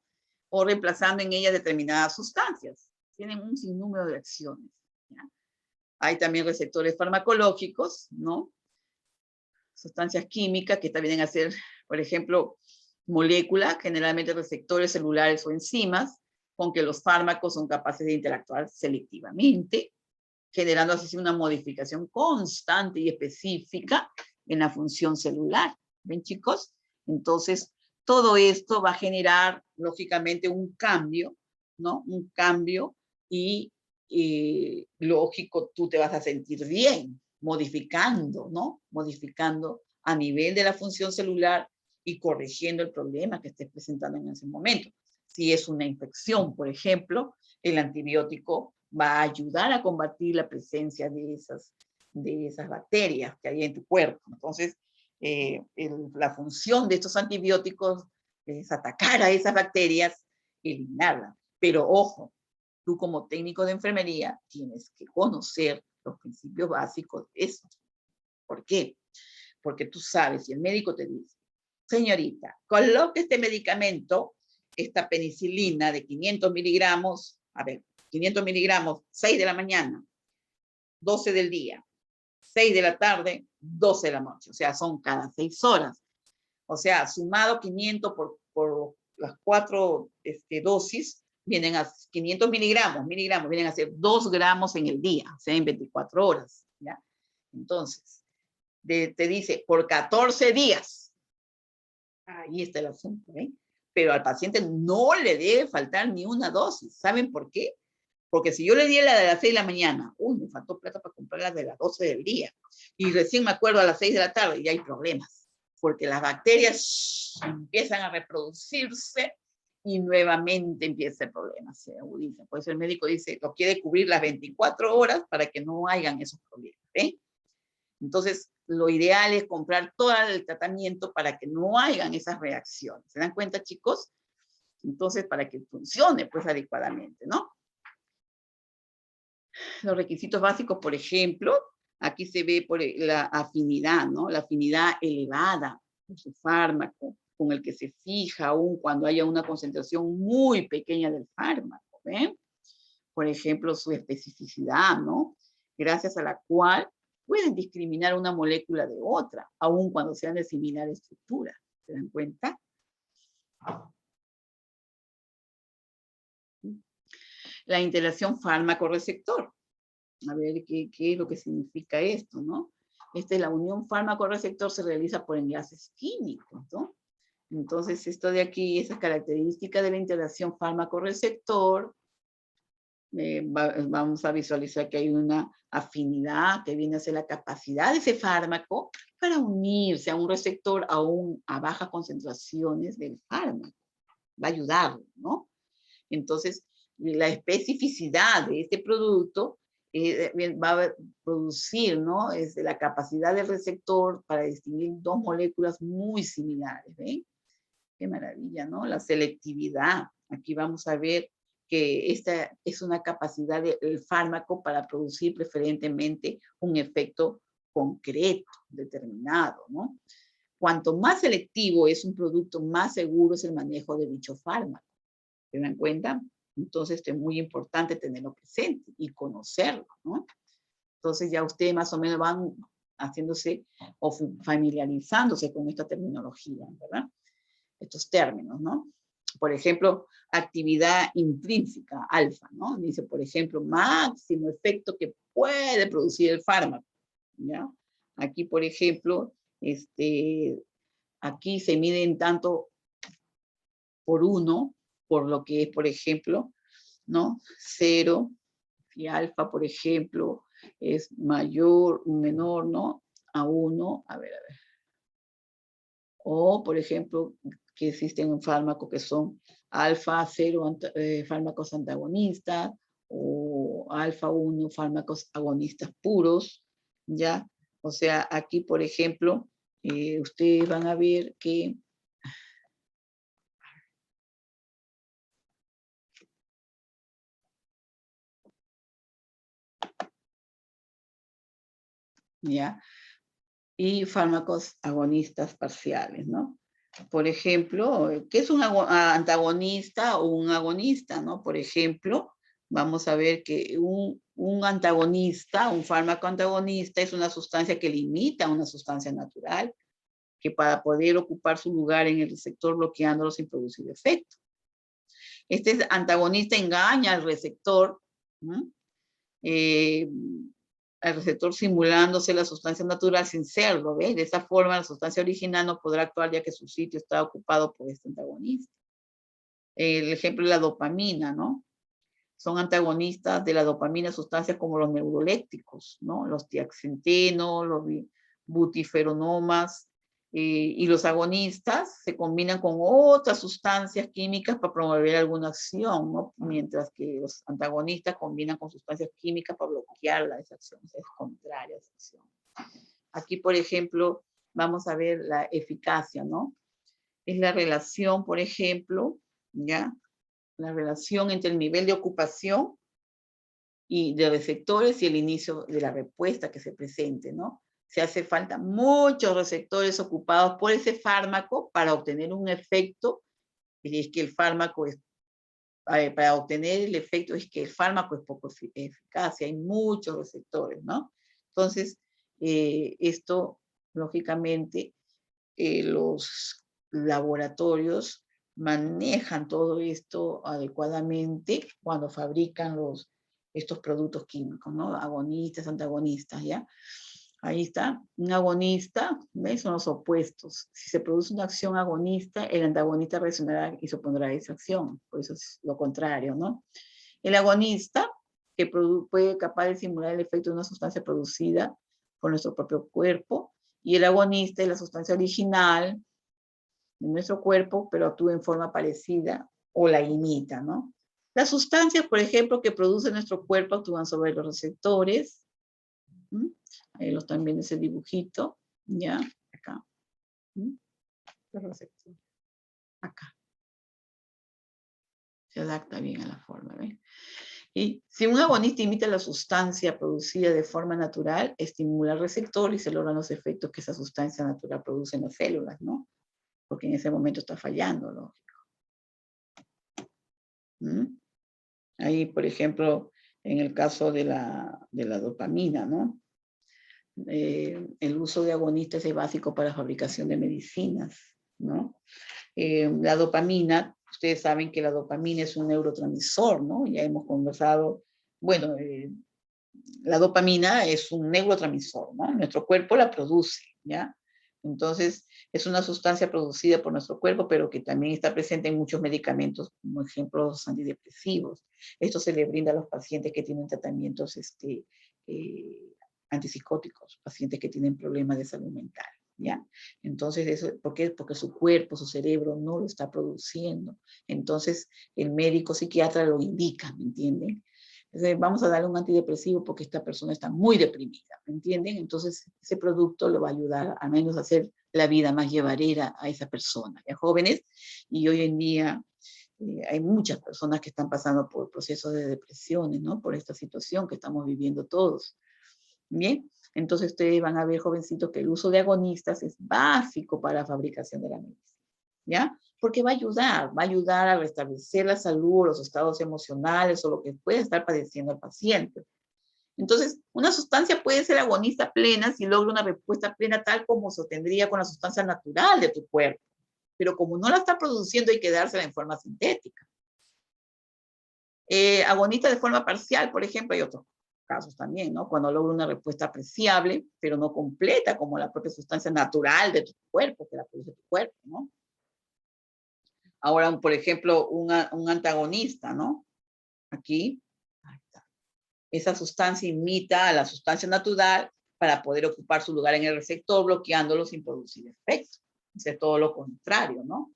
O reemplazando en ellas determinadas sustancias. Tienen un sinnúmero de acciones, ¿ya? Hay también receptores farmacológicos, ¿no? Sustancias químicas que también vienen a ser, por ejemplo, moléculas, generalmente receptores celulares o enzimas, con que los fármacos son capaces de interactuar selectivamente, generando así una modificación constante y específica en la función celular. ¿Ven, chicos? Entonces, todo esto va a generar, lógicamente, un cambio, ¿no? Un cambio y lógico, tú te vas a sentir bien, modificando, ¿no? Modificando a nivel de la función celular y corrigiendo el problema que estés presentando en ese momento. Si es una infección, por ejemplo, el antibiótico va a ayudar a combatir la presencia de esas bacterias que hay en tu cuerpo. Entonces, la función de estos antibióticos es atacar a esas bacterias y eliminarlas. Pero ojo, tú como técnico de enfermería tienes que conocer los principios básicos de eso. ¿Por qué? Porque tú sabes, si el médico te dice, señorita, coloque este medicamento, esta penicilina de 500 miligramos, a ver, 500 miligramos, 6 de la mañana, 12 del día, 6 de la tarde, 12 de la noche. O sea, son cada 6 horas. O sea, sumado 500 por las 4 dosis, vienen a 500 miligramos, vienen a ser 2 gramos en el día, o sea, en 24 horas. ¿Ya? Entonces, te dice, por 14 días. Ahí está el asunto, ¿eh? Pero al paciente no le debe faltar ni una dosis. ¿Saben por qué? Porque si yo le di la de las 6 de la mañana, me faltó plata para comprar la de las 12 del día. Y recién me acuerdo a las 6 de la tarde y hay problemas. Porque las bacterias empiezan a reproducirse y nuevamente empieza el problema, se agudiza. Por eso el médico dice, lo quiere cubrir las 24 horas para que no hayan esos problemas. ¿Eh? Entonces, lo ideal es comprar todo el tratamiento para que no hayan esas reacciones. ¿Se dan cuenta, chicos? Entonces, para que funcione pues adecuadamente, ¿no? Los requisitos básicos, por ejemplo, aquí se ve por la afinidad, ¿no? La afinidad elevada de su fármaco, con el que se fija aún cuando haya una concentración muy pequeña del fármaco, ¿ven? Por ejemplo, su especificidad, ¿no? Gracias a la cual pueden discriminar una molécula de otra, aun cuando sean de similar estructura. ¿Se dan cuenta? La interacción fármaco-receptor. A ver qué es lo que significa esto, ¿no? La unión fármaco-receptor se realiza por enlaces químicos, ¿no? Entonces, esto de aquí, esa característica de la interacción fármaco-receptor, vamos a visualizar que hay una afinidad que viene a ser la capacidad de ese fármaco para unirse a un receptor aún a bajas concentraciones del fármaco. Va a ayudarlo, ¿no? Entonces, la especificidad de este producto va a producir, ¿no? Es la capacidad del receptor para distinguir dos moléculas muy similares, ¿ven? Qué maravilla, ¿no? La selectividad. Aquí vamos a ver que esta es una capacidad del fármaco para producir preferentemente un efecto concreto, determinado, ¿no? Cuanto más selectivo es un producto, más seguro es el manejo de dicho fármaco. ¿Se dan cuenta? Entonces, esto es muy importante tenerlo presente y conocerlo, ¿no? Entonces, ya ustedes más o menos van haciéndose o familiarizándose con esta terminología, ¿verdad? Estos términos, ¿no? Por ejemplo, actividad intrínseca, alfa, ¿no? Dice, por ejemplo, máximo efecto que puede producir el fármaco, ¿ya? Aquí, por ejemplo, aquí se mide en tanto por 1, por lo que es, por ejemplo, ¿no? 0, y alfa, por ejemplo, es mayor, menor, ¿no? A 1, a ver. O, por ejemplo, que existen un fármaco que son alfa 0 fármacos antagonistas, o alfa 1 fármacos agonistas puros, ¿ya? O sea, aquí, por ejemplo, ustedes van a ver que ¿ya? Y fármacos agonistas parciales, ¿no? Por ejemplo, ¿qué es un antagonista o un agonista, no? Por ejemplo, vamos a ver que un antagonista, un fármaco antagonista es una sustancia que limita una sustancia natural, que para poder ocupar su lugar en el receptor bloqueándolo sin producir efecto. Este antagonista engaña al receptor, ¿no? Al receptor simulándose la sustancia natural sin serlo, ¿ves? De esa forma la sustancia original no podrá actuar ya que su sitio está ocupado por este antagonista. El ejemplo es la dopamina, ¿no? Son antagonistas de la dopamina sustancias como los neurolépticos, ¿no? Los tiaxantenos, los butiferonomas, y los agonistas se combinan con otras sustancias químicas para promover alguna acción, ¿no? Mientras que los antagonistas combinan con sustancias químicas para bloquear esa acción, es contraria a esa acción. Aquí, por ejemplo, vamos a ver la eficacia, ¿no? Es la relación, por ejemplo, ¿ya? La relación entre el nivel de ocupación y de receptores y el inicio de la respuesta que se presente, ¿no? Se hace falta muchos receptores ocupados por ese fármaco para obtener un efecto, y es que el fármaco es, para obtener el efecto es que el fármaco es poco eficaz, y hay muchos receptores, ¿no? Entonces, esto, lógicamente, los laboratorios manejan todo esto adecuadamente cuando fabrican estos productos químicos, ¿no? Agonistas, antagonistas, ¿ya? Ahí está, un agonista, ¿ves? Son los opuestos. Si se produce una acción agonista, el antagonista reaccionará y se opondrá a esa acción. Por eso es lo contrario, ¿no? El agonista, que puede capaz de simular el efecto de una sustancia producida por nuestro propio cuerpo, y el agonista es la sustancia original de nuestro cuerpo, pero actúa en forma parecida o la imita, ¿no? Las sustancias, por ejemplo, que produce nuestro cuerpo actúan sobre los receptores. Ahí lo están viendo ese dibujito, ¿ya? Acá. Los receptores. Acá. Se adapta bien a la forma, ¿ven? Y si un agonista imita la sustancia producida de forma natural, estimula al receptor y se logran los efectos que esa sustancia natural produce en las células, ¿no? Porque en ese momento está fallando, lógico. Ahí, por ejemplo, en el caso de la dopamina, ¿no? El uso de agonistas es básico para la fabricación de medicinas, ¿no? La dopamina, ustedes saben que la dopamina es un neurotransmisor, ¿no? Ya hemos conversado, bueno, la dopamina es un neurotransmisor, ¿no? Nuestro cuerpo la produce, ¿ya? Entonces, es una sustancia producida por nuestro cuerpo, pero que también está presente en muchos medicamentos, como ejemplos antidepresivos. Esto se le brinda a los pacientes que tienen tratamientos antipsicóticos, pacientes que tienen problemas de salud mental, ¿ya? Entonces, eso, ¿por qué? Porque su cuerpo, su cerebro no lo está produciendo. Entonces, el médico psiquiatra lo indica, ¿me entienden? Vamos a darle un antidepresivo porque esta persona está muy deprimida, ¿me entienden? Entonces, ese producto le va a ayudar al menos a hacer la vida más llevadera a esa persona, a jóvenes. Y hoy en día hay muchas personas que están pasando por procesos de depresiones, ¿no? Por esta situación que estamos viviendo todos. Bien, entonces ustedes van a ver, jovencitos, que el uso de agonistas es básico para la fabricación de la medicina, ¿ya? Porque va a ayudar a restablecer la salud, los estados emocionales o lo que puede estar padeciendo el paciente. Entonces, una sustancia puede ser agonista plena si logra una respuesta plena tal como se obtendría con la sustancia natural de tu cuerpo. Pero como no la está produciendo, hay que dársela en forma sintética. Agonista de forma parcial, por ejemplo, hay otros casos también, ¿no? Cuando logra una respuesta apreciable, pero no completa, como la propia sustancia natural de tu cuerpo, que la produce tu cuerpo, ¿no? Ahora, por ejemplo, un antagonista, ¿no? Aquí, ahí está. Esa sustancia imita a la sustancia natural para poder ocupar su lugar en el receptor, bloqueándolo sin producir efecto. Eso es todo lo contrario, ¿no?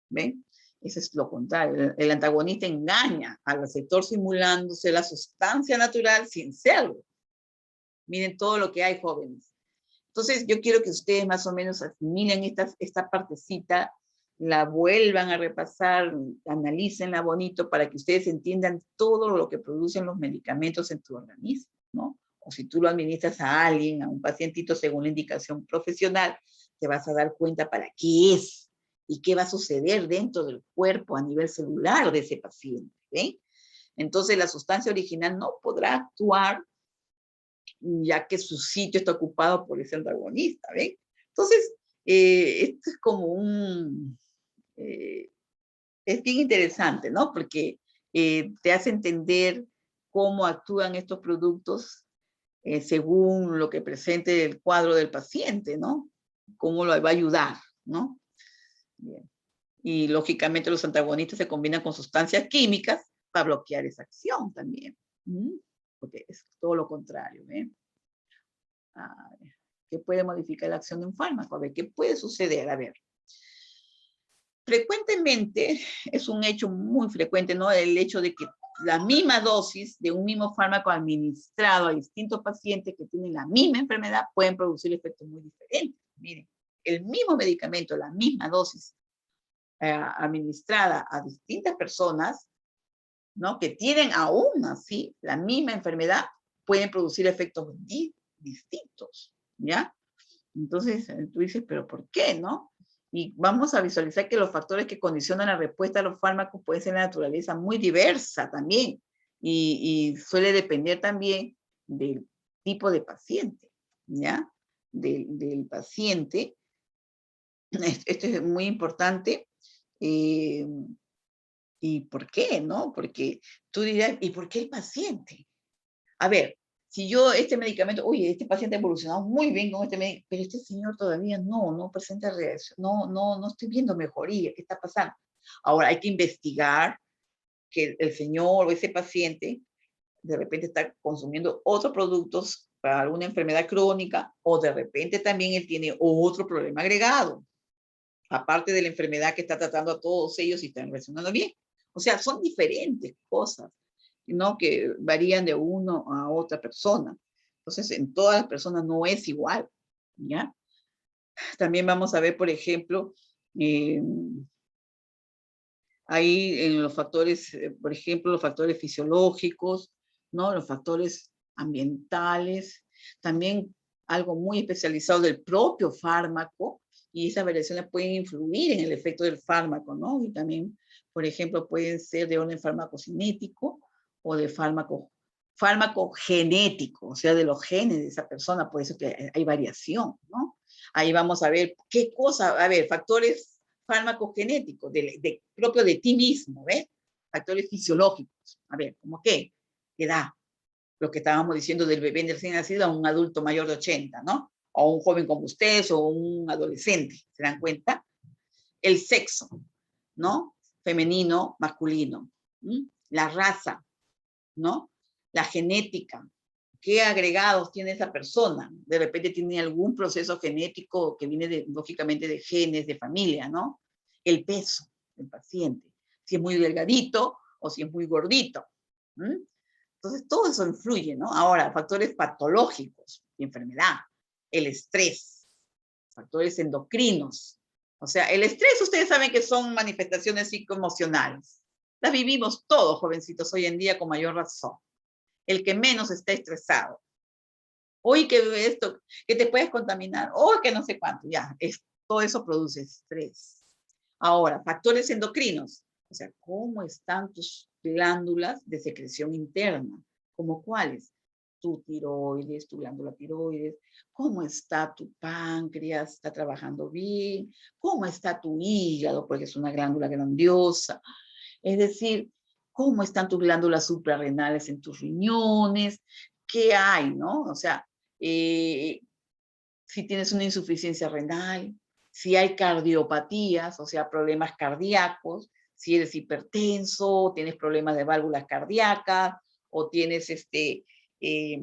¿Ven? Eso es lo contrario. El antagonista engaña al receptor simulándose la sustancia natural sin serlo. Miren todo lo que hay, jóvenes. Entonces, yo quiero que ustedes más o menos asimilen esta partecita, la vuelvan a repasar, analícenla bonito para que ustedes entiendan todo lo que producen los medicamentos en tu organismo, ¿no? O si tú lo administras a alguien, a un pacientito según la indicación profesional, te vas a dar cuenta para qué es y qué va a suceder dentro del cuerpo a nivel celular de ese paciente, ¿ven? Entonces, la sustancia original no podrá actuar ya que su sitio está ocupado por ese antagonista, ¿ven? Entonces, esto es como es bien interesante, ¿no? Porque te hace entender cómo actúan estos productos según lo que presente el cuadro del paciente, ¿no? Cómo lo va a ayudar, ¿no? Bien. Y lógicamente los antagonistas se combinan con sustancias químicas para bloquear esa acción también. Porque es todo lo contrario, ¿ven? ¿Qué puede modificar la acción de un fármaco? A ver, ¿qué puede suceder? A ver. Frecuentemente, es un hecho muy frecuente, ¿no? El hecho de que la misma dosis de un mismo fármaco administrado a distintos pacientes que tienen la misma enfermedad pueden producir efectos muy diferentes. Miren, el mismo medicamento, la misma dosis administrada a distintas personas, ¿no? Que tienen aún así la misma enfermedad, pueden producir efectos distintos, ¿ya? Entonces, tú dices, ¿pero por qué, no? Y vamos a visualizar que los factores que condicionan la respuesta a los fármacos pueden ser de naturaleza muy diversa también. Y suele depender también del tipo de paciente, ¿ya? Del paciente. Esto es muy importante. ¿Y por qué, no? Porque tú dirás, ¿y por qué el paciente? A ver, si yo este medicamento, oye, este paciente ha evolucionado muy bien con este medicamento, pero este señor todavía no presenta reacción, no estoy viendo mejoría, ¿qué está pasando? Ahora hay que investigar que el señor o ese paciente de repente está consumiendo otros productos para alguna enfermedad crónica o de repente también él tiene otro problema agregado, aparte de la enfermedad que está tratando a todos ellos y están reaccionando bien. O sea, son diferentes cosas, ¿no? Que varían de uno a otra persona. Entonces, en todas las personas no es igual, ¿ya? También vamos a ver, por ejemplo, ahí en los factores, por ejemplo, los factores fisiológicos, ¿no? Los factores ambientales, también algo muy especializado del propio fármaco, y esas variaciones pueden influir en el efecto del fármaco, ¿no? Y también, por ejemplo, pueden ser de orden farmacocinético o de fármaco genético, o sea, de los genes de esa persona, por eso que hay variación, ¿no? Ahí vamos a ver qué cosa, a ver, factores farmacogenéticos, propio de ti mismo, ¿ves? Factores fisiológicos, a ver, ¿cómo qué? Edad, lo que estábamos diciendo del bebé recién nacido a un adulto mayor de 80, ¿no? O un joven como ustedes o un adolescente, ¿se dan cuenta? El sexo, ¿no? Femenino, masculino. La raza, ¿no? La genética. ¿Qué agregados tiene esa persona? De repente tiene algún proceso genético que viene lógicamente de genes, de familia, ¿no? El peso del paciente. Si es muy delgadito o si es muy gordito. Entonces, todo eso influye, ¿no? Ahora, factores patológicos de enfermedad, el estrés, factores endocrinos. O sea, el estrés, ustedes saben que son manifestaciones psicoemocionales. Las vivimos todos, jovencitos, hoy en día con mayor razón. El que menos está estresado. Hoy que esto, que te puedes contaminar, o que no sé cuánto, ya, todo eso produce estrés. Ahora, factores endocrinos, o sea, ¿cómo están tus glándulas de secreción interna? ¿Cómo cuáles? Tu tiroides, tu glándula tiroides, ¿cómo está tu páncreas? ¿Está trabajando bien? ¿Cómo está tu hígado? Porque es una glándula grandiosa. Es decir, ¿cómo están tus glándulas suprarrenales en tus riñones? ¿Qué hay, no? O sea, si tienes una insuficiencia renal, si hay cardiopatías, o sea, problemas cardíacos, si eres hipertenso, tienes problemas de válvulas cardíacas, o tienes eh,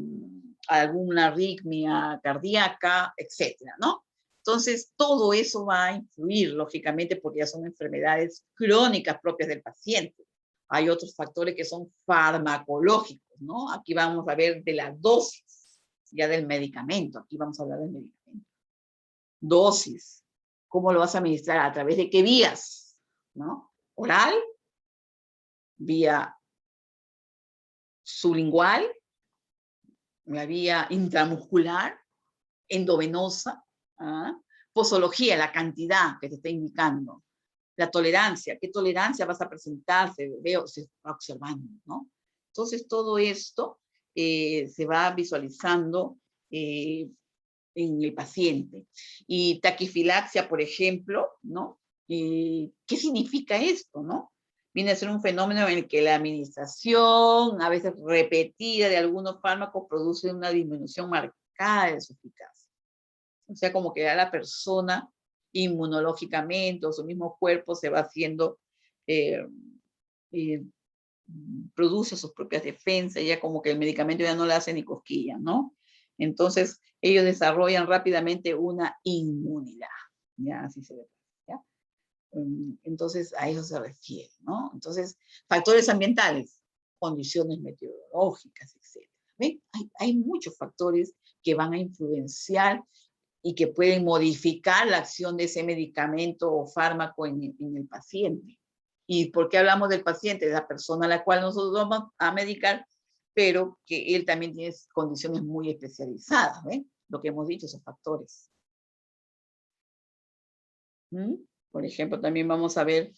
alguna arritmia cardíaca, etcétera, ¿no? Entonces, todo eso va a influir, lógicamente, porque ya son enfermedades crónicas propias del paciente. Hay otros factores que son farmacológicos, ¿no? Aquí vamos a ver de la dosis, ya del medicamento. Aquí vamos a hablar del medicamento. Dosis. ¿Cómo lo vas a administrar? ¿A través de qué vías? ¿No? Oral, vía sublingual, la vía intramuscular, endovenosa, ¿ah? Posología, la cantidad que te está indicando. La tolerancia, ¿qué tolerancia vas a presentar? Se va observando, ¿no? Entonces, todo esto se va visualizando en el paciente. Y taquifilaxia, por ejemplo, ¿no? ¿Qué significa esto, no? Viene a ser un fenómeno en el que la administración, a veces repetida de algunos fármacos, produce una disminución marcada de su eficacia. O sea, como que ya la persona inmunológicamente o su mismo cuerpo se va haciendo, eh, eh, produce sus propias defensas, ya como que el medicamento ya no le hace ni cosquillas, ¿no? Entonces, ellos desarrollan rápidamente una inmunidad, ¿ya? Así se ve, ¿ya? Entonces, a eso se refiere, ¿no? Entonces, factores ambientales, condiciones meteorológicas, etc. ¿Ven? Hay muchos factores que van a influenciar y que pueden modificar la acción de ese medicamento o fármaco en el paciente. ¿Y por qué hablamos del paciente? De la persona a la cual nosotros vamos a medicar, pero que él también tiene condiciones muy especializadas, ¿ven? Lo que hemos dicho, esos factores. ¿Mm? Por ejemplo, también vamos a ver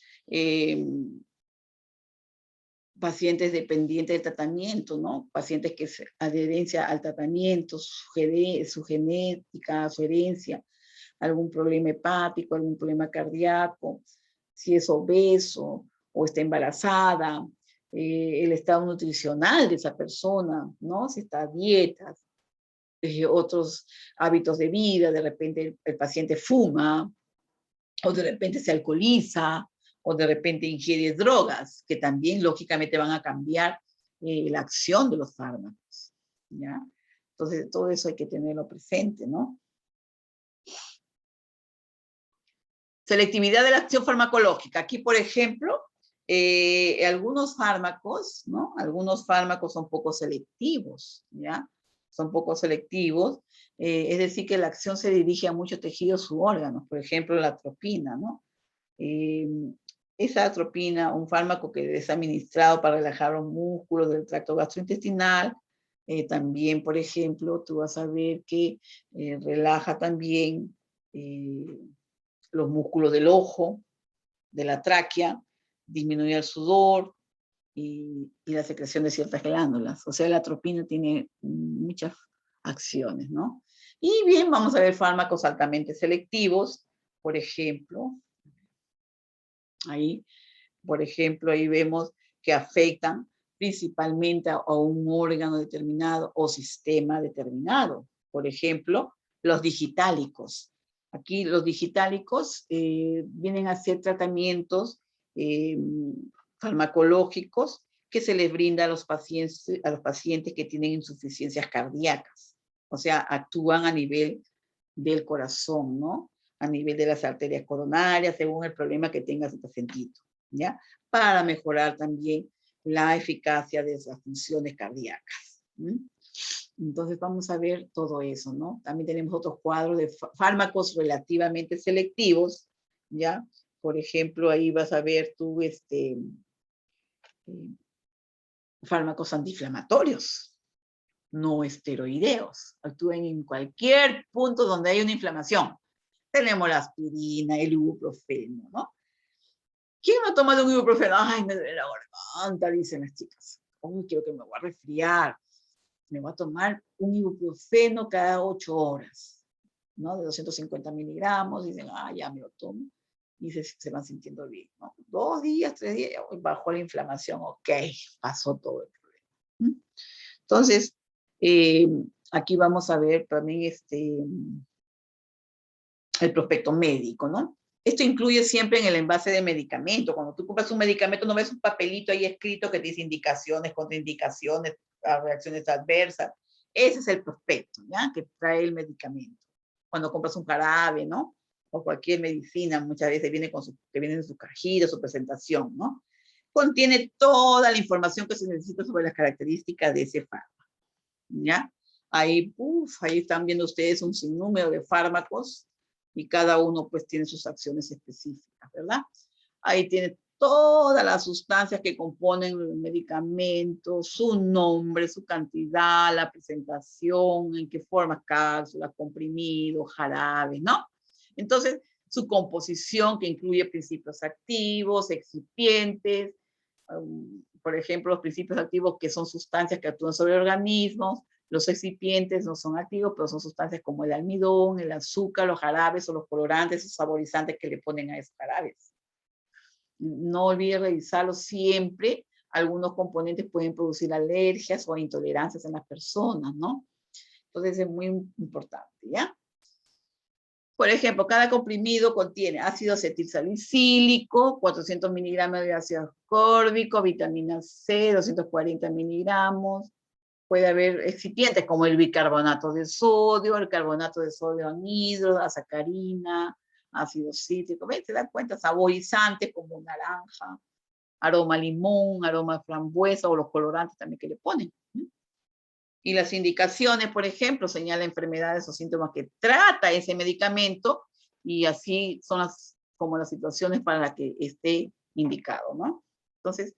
pacientes dependientes del tratamiento, ¿no? Pacientes que se adherencia al tratamiento, su genética, su herencia, algún problema hepático, algún problema cardíaco, si es obeso o está embarazada, el estado nutricional de esa persona, ¿no? Si está a dietas, otros hábitos de vida, de repente el paciente fuma, o de repente se alcoholiza, o de repente ingiere drogas, que también lógicamente van a cambiar la acción de los fármacos, ¿ya? Entonces, todo eso hay que tenerlo presente, ¿no? Selectividad de la acción farmacológica. Aquí, por ejemplo, algunos fármacos, ¿no? Algunos fármacos son poco selectivos, ¿ya? Son poco selectivos, es decir, que la acción se dirige a muchos tejidos u órganos, por ejemplo, la atropina, ¿no? Esa atropina, un fármaco que es administrado para relajar los músculos del tracto gastrointestinal, también, por ejemplo, tú vas a ver que relaja también los músculos del ojo, de la tráquea, disminuye el sudor y la secreción de ciertas glándulas. O sea, la atropina tiene muchas acciones, ¿no? Y bien, vamos a ver fármacos altamente selectivos, por ejemplo, ahí, por ejemplo, ahí vemos que afectan principalmente a un órgano determinado o sistema determinado. Por ejemplo, los digitálicos. Aquí los digitálicos vienen a ser tratamientos farmacológicos que se les brinda a los pacientes que tienen insuficiencias cardíacas. O sea, actúan a nivel del corazón, ¿no? A nivel de las arterias coronarias, según el problema que tenga su pacientito, ¿ya? Para mejorar también la eficacia de esas funciones cardíacas. Entonces vamos a ver todo eso, ¿no? También tenemos otros cuadros de fármacos relativamente selectivos, ¿ya? Por ejemplo, ahí vas a ver tú fármacos antiinflamatorios, no esteroideos. Actúan en cualquier punto donde hay una inflamación. Tenemos la aspirina, el ibuprofeno, ¿no? ¿Quién no ha tomado un ibuprofeno? Ay, me duele la garganta, dicen las chicas. Uy, quiero que me voy a resfriar. Me voy a tomar un ibuprofeno cada 8 horas, ¿no? De 250 miligramos. Dicen, ya me lo tomo. Y se van sintiendo bien, ¿no? 2 días, 3 días, bajó la inflamación. Ok, pasó todo el problema. Entonces, aquí vamos a ver también el prospecto médico, ¿no? Esto incluye siempre en el envase de medicamento. Cuando tú compras un medicamento, no ves un papelito ahí escrito que dice indicaciones, contraindicaciones, reacciones adversas. Ese es el prospecto, ¿ya? Que trae el medicamento. Cuando compras un jarabe, ¿no? O cualquier medicina, muchas veces viene que viene en su cajita, su presentación, ¿no? Contiene toda la información que se necesita sobre las características de ese fármaco, ¿ya? Ahí están viendo ustedes un sinnúmero de fármacos y cada uno pues tiene sus acciones específicas, ¿verdad? Ahí tiene todas las sustancias que componen el medicamento, su nombre, su cantidad, la presentación, en qué forma, cápsula, comprimido, jarabe, ¿no? Entonces, su composición que incluye principios activos, excipientes, por ejemplo, los principios activos que son sustancias que actúan sobre organismos. Los excipientes no son activos, pero son sustancias como el almidón, el azúcar, los jarabes o los colorantes o saborizantes que le ponen a esos jarabes. No olvide revisarlos siempre. Algunos componentes pueden producir alergias o intolerancias en las personas, ¿no? Entonces es muy importante, ¿ya? Por ejemplo, cada comprimido contiene ácido acetilsalicílico, 400 miligramos de ácido ascórbico, vitamina C, 240 miligramos. Puede haber excipientes como el bicarbonato de sodio, el carbonato de sodio anhidro, la sacarina, ácido cítrico. ¿Ves? ¿Se dan cuenta? Saborizantes como naranja, aroma limón, aroma frambuesa o los colorantes también que le ponen. Y las indicaciones, por ejemplo, señala enfermedades o síntomas que trata ese medicamento y así son como las situaciones para las que esté indicado, ¿no? Entonces,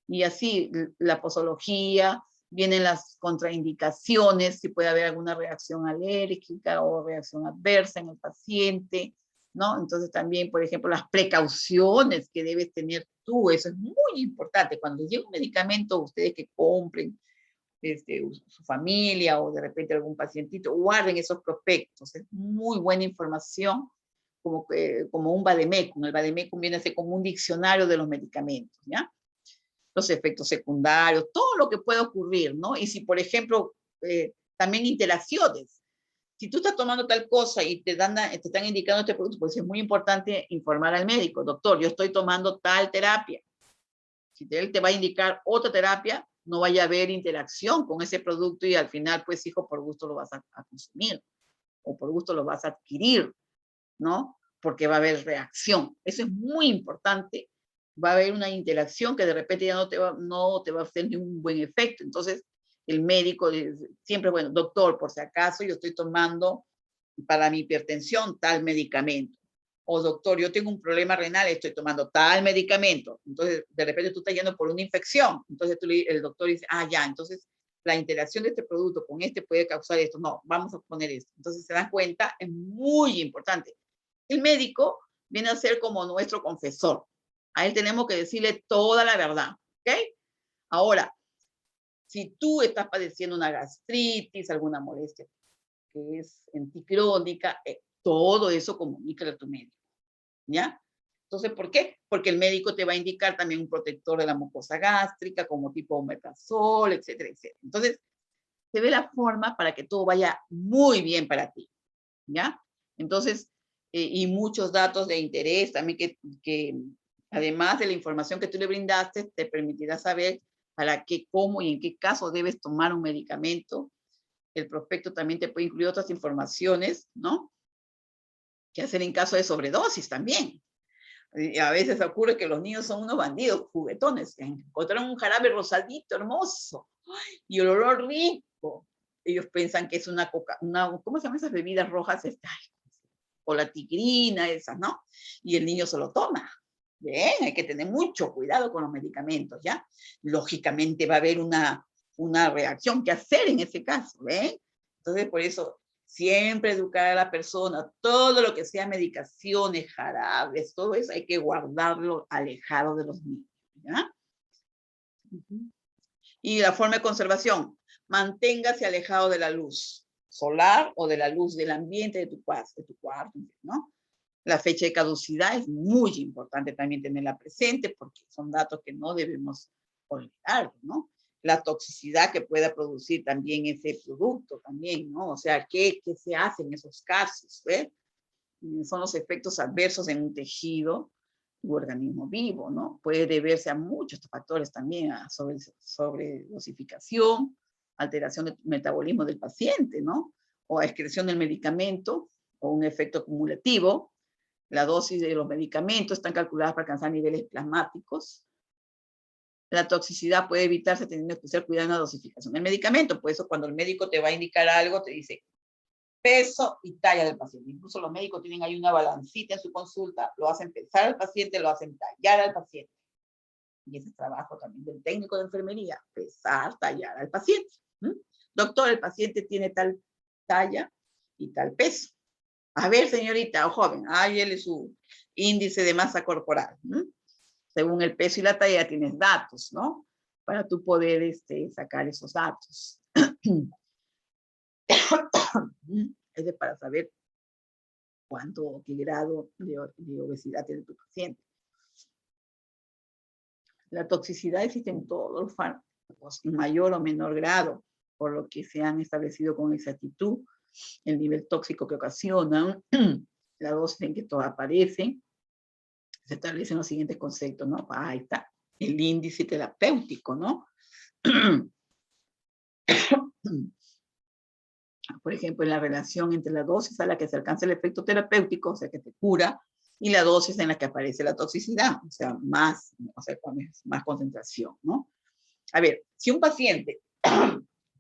y así la posología, vienen las contraindicaciones, si puede haber alguna reacción alérgica o reacción adversa en el paciente, ¿no? Entonces también, por ejemplo, las precauciones que debes tener tú, eso es muy importante. Cuando llega un medicamento, ustedes que compren, su familia o de repente algún pacientito, guarden esos prospectos. Es muy buena información, como un vademecum. El vademecum viene a ser como un diccionario de los medicamentos, ¿ya? Los efectos secundarios, todo lo que puede ocurrir, ¿no? Y si, por ejemplo, también interacciones. Si tú estás tomando tal cosa y te están indicando este producto, pues es muy importante informar al médico. Doctor, yo estoy tomando tal terapia. Si él te va a indicar otra terapia, no vaya a haber interacción con ese producto y al final, pues, hijo, por gusto lo vas a consumir o por gusto lo vas a adquirir, ¿no? Porque va a haber reacción. Eso es muy importante. Va a haber una interacción que de repente ya no te va a hacer ningún buen efecto. Entonces, el médico siempre, bueno, doctor, por si acaso yo estoy tomando para mi hipertensión tal medicamento. O doctor, yo tengo un problema renal, estoy tomando tal medicamento. Entonces, de repente tú estás yendo por una infección. Entonces el doctor dice, ya, entonces la interacción de este producto con este puede causar esto. No, vamos a poner esto. Entonces se dan cuenta, es muy importante. El médico viene a ser como nuestro confesor. A él tenemos que decirle toda la verdad, ¿ok? Ahora, si tú estás padeciendo una gastritis, alguna molestia que es anticrónica, todo eso comunícale a tu médico, ¿ya? Entonces, ¿por qué? Porque el médico te va a indicar también un protector de la mucosa gástrica, como tipo omeprazol, etcétera, etcétera. Entonces, se ve la forma para que todo vaya muy bien para ti, ¿ya? Entonces, y muchos datos de interés también que además de la información que tú le brindaste, te permitirá saber para qué, cómo y en qué caso debes tomar un medicamento. El prospecto también te puede incluir otras informaciones, ¿no? ¿Qué hacer en caso de sobredosis también? Y a veces ocurre que los niños son unos bandidos, juguetones. Encontraron un jarabe rosadito, hermoso, y el olor rico. Ellos piensan que es una coca, ¿cómo se llaman esas bebidas rojas? O la tigrina, esas, ¿no? Y el niño se lo toma. Bien, hay que tener mucho cuidado con los medicamentos, ¿ya? Lógicamente va a haber una reacción que hacer en ese caso, ¿ven? Entonces, por eso, siempre educar a la persona, todo lo que sea medicaciones, jarabes, todo eso hay que guardarlo alejado de los niños, ¿ya? Y la forma de conservación, manténgase alejado de la luz solar o de la luz del ambiente de tu cuarto, ¿no? La fecha de caducidad es muy importante también tenerla presente porque son datos que no debemos olvidar, ¿no? La toxicidad que pueda producir también ese producto también, ¿no? O sea, ¿qué se hace en esos casos? Son los efectos adversos en un tejido u organismo vivo, ¿no? Puede deberse a muchos factores también, a sobre dosificación, alteración del metabolismo del paciente, ¿no? O a excreción del medicamento, o un efecto acumulativo. La dosis de los medicamentos están calculadas para alcanzar niveles plasmáticos. La toxicidad puede evitarse teniendo especial cuidado en la dosificación del medicamento. Por eso cuando el médico te va a indicar algo, te dice peso y talla del paciente. Incluso los médicos tienen ahí una balancita en su consulta, lo hacen pesar al paciente, lo hacen tallar al paciente. Y ese es trabajo también del técnico de enfermería, pesar, tallar al paciente. Doctor, el paciente tiene tal talla y tal peso. A ver, señorita o joven, hágale su índice de masa corporal. Según el peso y la talla tienes datos, ¿no? Para tú poder sacar esos datos. Es para saber cuánto o qué grado de obesidad tiene tu paciente. La toxicidad existe en todos los fármacos, en mayor o menor grado, por lo que se han establecido con exactitud el nivel tóxico que ocasionan, la dosis en que todo aparece. Se establecen los siguientes conceptos, ¿no? Ahí está, el índice terapéutico, ¿no? Por ejemplo, en la relación entre la dosis a la que se alcanza el efecto terapéutico, o sea, que te cura, y la dosis en la que aparece la toxicidad, o sea, con más concentración, ¿no? A ver, si un paciente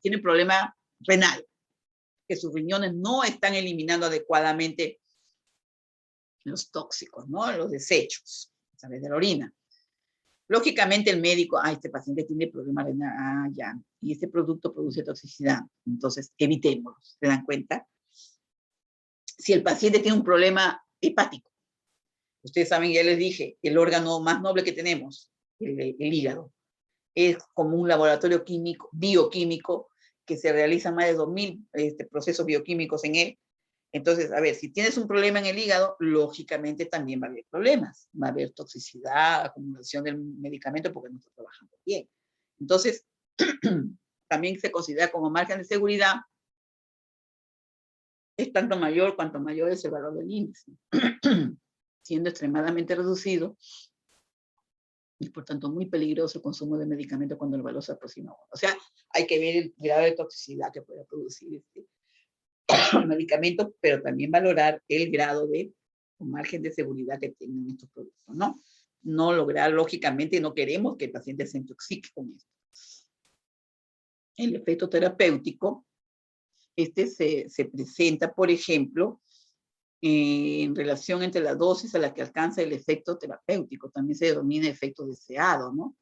tiene un problema renal, que sus riñones no están eliminando adecuadamente los tóxicos, ¿no? Los desechos, a través de la orina. Lógicamente el médico, este paciente tiene problemas renal, ya, y este producto produce toxicidad, entonces evitémoslo, ¿se dan cuenta? Si el paciente tiene un problema hepático, ustedes saben, ya les dije, el órgano más noble que tenemos, el hígado, es como un laboratorio químico, bioquímico, que se realizan más de 2000 procesos bioquímicos en él. Entonces, a ver, si tienes un problema en el hígado, lógicamente también va a haber problemas. Va a haber toxicidad, acumulación del medicamento porque no está trabajando bien. Entonces, también se considera como margen de seguridad. Es tanto mayor cuanto mayor es el valor del índice. Siendo extremadamente reducido, y por tanto muy peligroso el consumo de medicamentos cuando el valor se aproxima a 1. O sea, hay que ver el grado de toxicidad que pueda producir el medicamento, pero también valorar el grado de margen de seguridad que tengan estos productos, ¿no? No lograr, lógicamente, no queremos que el paciente se intoxique con esto. El efecto terapéutico, se presenta, por ejemplo, en relación entre la dosis a la que alcanza el efecto terapéutico, también se denomina efecto deseado, ¿no?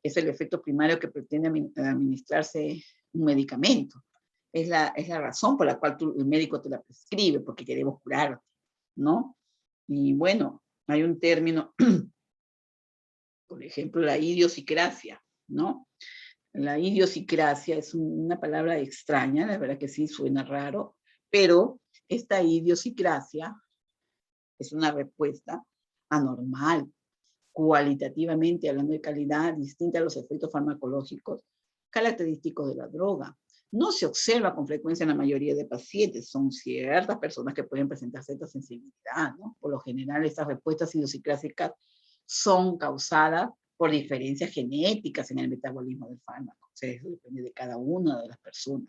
Es el efecto primario que pretende administrarse un medicamento. Es la razón por la cual el médico te la prescribe, porque queremos curarte, ¿no? Y bueno, hay un término, por ejemplo, la idiosincrasia, ¿no? La idiosincrasia es una palabra extraña, la verdad que sí suena raro, pero esta idiosincrasia es una respuesta anormal, cualitativamente hablando de calidad, distinta a los efectos farmacológicos característicos de la droga. No se observa con frecuencia en la mayoría de pacientes, son ciertas personas que pueden presentar cierta sensibilidad, ¿no? Por lo general, estas respuestas idiosincrásicas son causadas por diferencias genéticas en el metabolismo del fármaco. O sea, eso depende de cada una de las personas.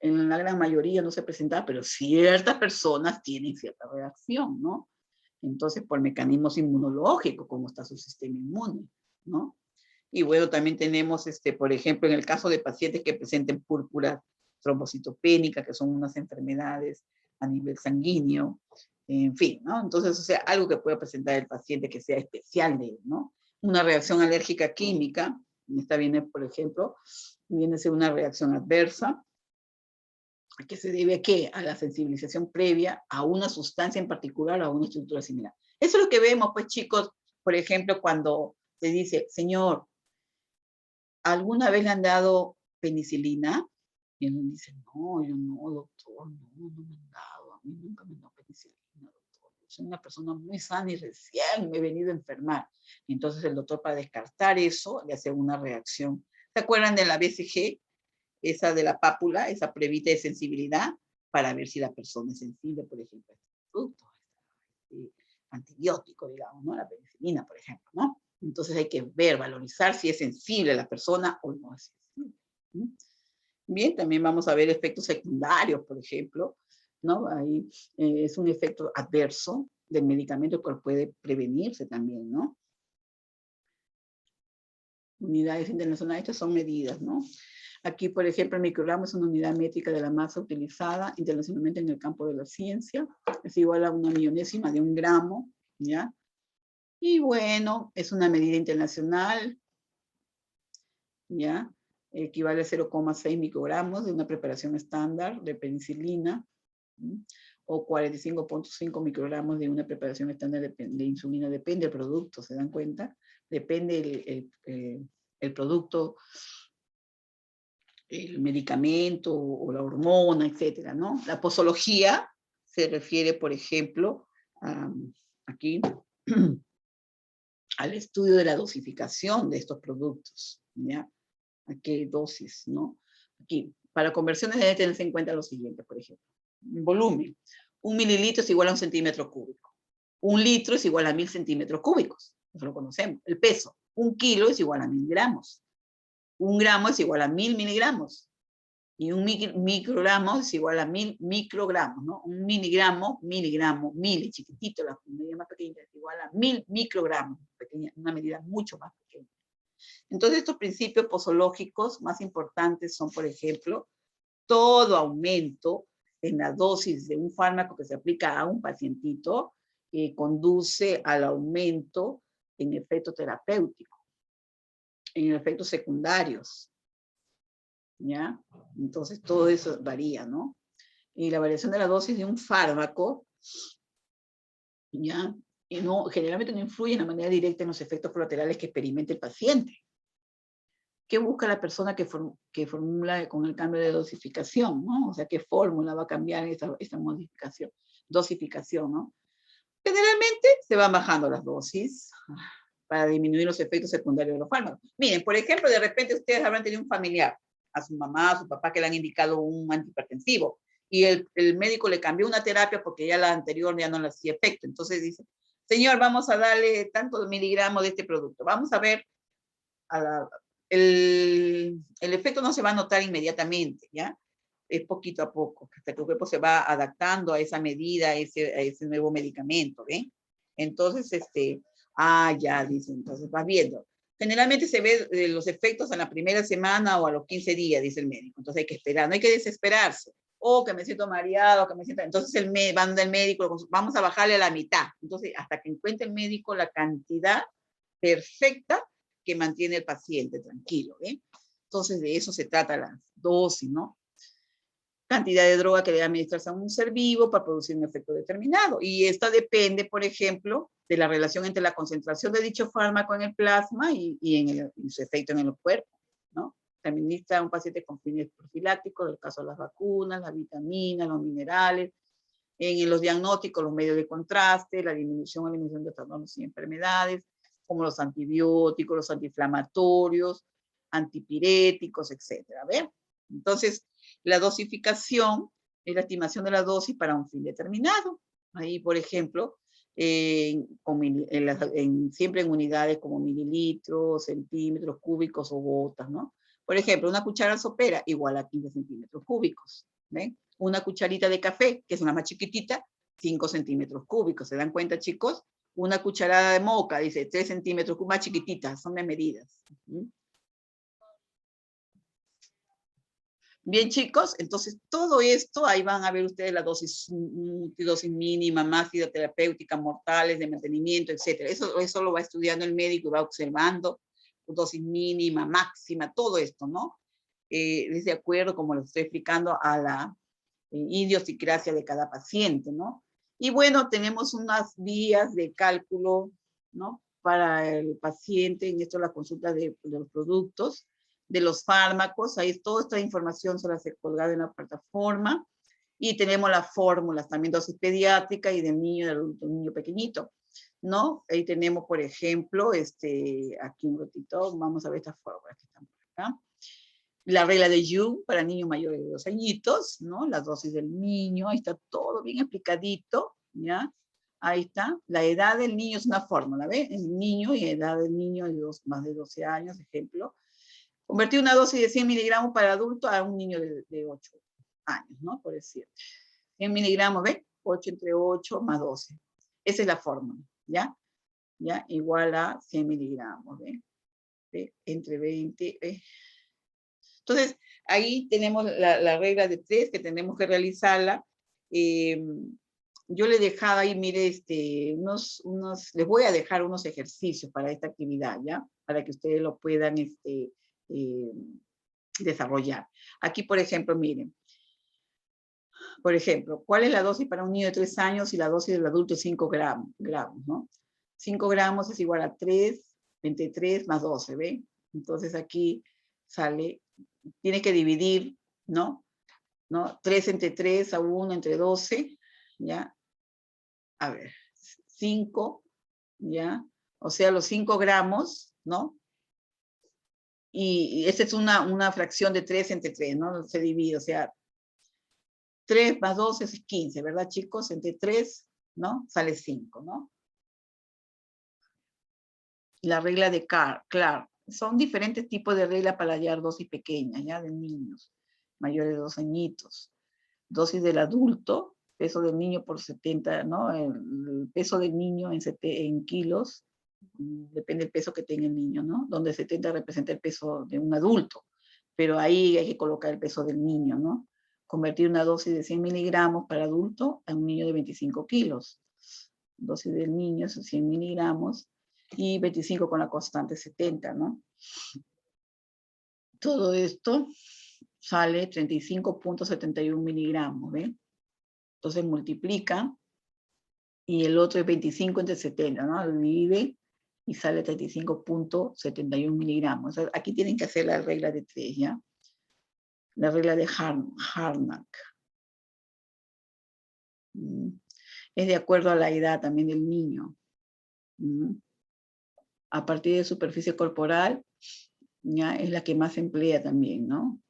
En la gran mayoría no se presenta, pero ciertas personas tienen cierta reacción, ¿no? Entonces, por mecanismos inmunológicos, cómo está su sistema inmune, ¿no? Y bueno, también tenemos, por ejemplo, en el caso de pacientes que presenten púrpura trombocitopénica, que son unas enfermedades a nivel sanguíneo, en fin, ¿no? Entonces, o sea, algo que pueda presentar el paciente que sea especial de él, ¿no? Una reacción alérgica química, esta viene, por ejemplo, viene a ser una reacción adversa, que se debe a qué? A la sensibilización previa a una sustancia en particular o a una estructura similar. Eso es lo que vemos, pues, chicos, por ejemplo, cuando se dice, señor, ¿alguna vez le han dado penicilina? Y uno dice, no, yo no, doctor, no, no me han dado, a mí nunca me han dado penicilina, doctor. Yo soy una persona muy sana y recién me he venido a enfermar. Entonces el doctor, para descartar eso, le hace una reacción. ¿Se acuerdan de la BCG? Esa de la pápula, esa pruebita de sensibilidad, para ver si la persona es sensible, por ejemplo, a este producto, antibiótico, digamos, ¿no? La penicilina, por ejemplo, ¿no? Entonces hay que ver, valorizar si es sensible la persona o no es sensible. Bien, también vamos a ver efectos secundarios, por ejemplo, ¿no? Ahí es un efecto adverso del medicamento que puede prevenirse también, ¿no? Unidades internacionales, estas son medidas, ¿no? Aquí, por ejemplo, el microgramo es una unidad métrica de la masa utilizada internacionalmente en el campo de la ciencia. Es igual a una millonésima de un gramo, ¿ya? Y bueno, es una medida internacional, ¿ya? Equivale a 0,6 microgramos de una preparación estándar de penicilina, ¿sí? O 45,5 microgramos de una preparación estándar de insulina. Depende del producto, ¿se dan cuenta? Depende el producto, el medicamento o la hormona, etcétera, ¿no? La posología se refiere, por ejemplo, aquí al estudio de la dosificación de estos productos, ¿ya? ¿A qué dosis, no? Aquí, para conversiones debe tenerse en cuenta lo siguiente, por ejemplo. Volumen. 1 mililitro es igual a 1 centímetro cúbico. 1 litro es igual a 1000 centímetros cúbicos. Eso lo conocemos. El peso. 1 kilo es igual a 1000 gramos. 1 gramo es igual a 1000 miligramos. Y un microgramo es igual a 1000 microgramos, ¿no? Un miligramo, mili, chiquitito, la medida más pequeña, es igual a 1000 microgramos, pequeña, una medida mucho más pequeña. Entonces, estos principios posológicos más importantes son, por ejemplo, todo aumento en la dosis de un fármaco que se aplica a un pacientito conduce al aumento en efecto terapéutico, en efectos secundarios, ¿ya? Entonces, todo eso varía, ¿no? Y la variación de la dosis de un fármaco, ¿ya? Y no, generalmente no influye de manera directa en los efectos colaterales que experimenta el paciente. ¿Qué busca la persona que formula con el cambio de dosificación, ¿no? O sea, ¿qué fórmula va a cambiar esta modificación, dosificación, ¿no? Generalmente se van bajando las dosis para disminuir los efectos secundarios de los fármacos. Miren, por ejemplo, de repente ustedes habrán tenido un familiar, a su mamá, a su papá, que le han indicado un antihipertensivo, y el médico le cambió una terapia porque ya la anterior ya no le hacía efecto. Entonces dice, señor, vamos a darle tantos miligramos de este producto. Vamos a ver, el efecto no se va a notar inmediatamente, ¿ya? Es poquito a poco, hasta que el cuerpo se va adaptando a esa medida, a ese nuevo medicamento, ¿ven? Entonces, ya, dice, entonces vas viendo. Generalmente se ve los efectos en la primera semana o a los 15 días, dice el médico. Entonces hay que esperar, no hay que desesperarse. Que me siento mareado, que me siento... Entonces van del médico, vamos a bajarle a la mitad. Entonces, hasta que encuentre el médico la cantidad perfecta que mantiene el paciente tranquilo, ¿eh? Entonces, de eso se trata la dosis, ¿no? Cantidad de droga que debe administrarse a un ser vivo para producir un efecto determinado. Y esta depende, por ejemplo, de la relación entre la concentración de dicho fármaco en el plasma y en su efecto en el cuerpo, ¿no? Se administra a un paciente con fines profilácticos, en el caso de las vacunas, las vitaminas, los minerales, en los diagnósticos, los medios de contraste, la disminución o eliminación de trastornos y enfermedades, como los antibióticos, los antiinflamatorios, antipiréticos, etcétera. ¿Ver? Entonces, la dosificación es la estimación de la dosis para un fin determinado. Ahí, por ejemplo, siempre en unidades como mililitros, centímetros cúbicos o gotas, ¿no? Por ejemplo, una cuchara sopera igual a 15 centímetros cúbicos. ¿Ven? Una cucharita de café, que es una más chiquitita, 5 centímetros cúbicos. ¿Se dan cuenta, chicos? Una cucharada de moca, dice 3 centímetros cúbicos, más chiquititas, son de medidas. Bien, chicos, entonces todo esto, ahí van a ver ustedes la dosis mínima, máxima, terapéutica, mortales, de mantenimiento, etcétera. Eso lo va estudiando el médico y va observando, dosis mínima, máxima, todo esto, ¿no? Es de acuerdo, como lo estoy explicando, a la idiosincrasia de cada paciente, ¿no? Y bueno, tenemos unas vías de cálculo, ¿no? Para el paciente, en esto la consulta de los productos, de los fármacos, ahí toda esta información se las he colgado en la plataforma, y tenemos las fórmulas, también dosis pediátrica y del niño, del adulto, niño pequeñito, ¿no? Ahí tenemos, por ejemplo, aquí un ratito, vamos a ver estas fórmulas que están por acá. La regla de Jung para niños mayores de 2 añitos, ¿no? La dosis del niño, ahí está todo bien explicadito, ¿ya? Ahí está. La edad del niño es una fórmula, ¿ve? El niño y edad del niño de más de 12 años, ejemplo. Convertir una dosis de 100 miligramos para adulto a un niño de 8 años, ¿no? Por decir. 100 miligramos, ¿ve? 8 entre 8 más 12. Esa es la fórmula, ¿ya? ¿Ya? Igual a 100 miligramos, ¿ve? ¿Ve? Entre 20, ¿ve? Entonces, ahí tenemos la regla de 3 que tenemos que realizarla. Yo le dejaba ahí, mire, les voy a dejar unos ejercicios para esta actividad, ¿ya? Para que ustedes lo puedan desarrollar. Aquí, por ejemplo, miren. Por ejemplo, ¿cuál es la dosis para un niño de 3 años y la dosis del adulto es 5 gramos, ¿no? 5 gramos es igual a 3, 23 más 12, ¿ve? Entonces aquí sale, tiene que dividir, ¿no? 3 entre 3 a 1 entre 12, ¿ya? A ver, 5, ¿ya? O sea, los 5 gramos, ¿no? Y esa es una fracción de 3 entre 3, ¿no? Se divide, o sea, 3 más 12 es 15, ¿verdad, chicos? Entre 3, ¿no? Sale 5, ¿no? La regla de Clark. Son diferentes tipos de reglas para hallar dosis pequeñas, ¿ya? De niños mayores de 2 añitos. Dosis del adulto, peso del niño por 70, ¿no? El peso del niño en kilos, depende del peso que tenga el niño, ¿no? Donde 70 representa el peso de un adulto, pero ahí hay que colocar el peso del niño, ¿no? Convertir una dosis de 100 miligramos para adulto a un niño de 25 kilos. Dosis del niño es 100 miligramos y 25 con la constante 70, ¿no? Todo esto sale 35.71 miligramos, ¿ven? Entonces multiplica, y el otro es 25 entre 70, ¿no? Lo divide y sale 35.71 miligramos. O sea, aquí tienen que hacer la regla de 3, ¿ya? La regla de Harnack. Es de acuerdo a la edad también del niño. A partir de superficie corporal, ya es la que más se emplea también, ¿no?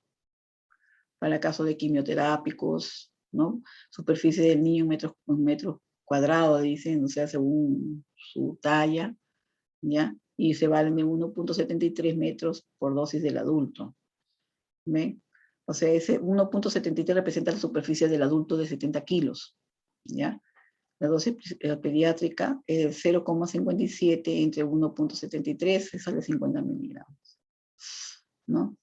Para casos de quimioterápicos, ¿no? Superficie del niño en metros cuadrados, dicen, o sea, según su talla, ¿ya? Y se valen de 1.73 metros por dosis del adulto. ¿Ven? O sea, ese 1.73 representa la superficie del adulto de 70 kilos, ¿ya? La dosis pediátrica es 0,57 entre 1.73, que sale 50 miligramos, ¿no?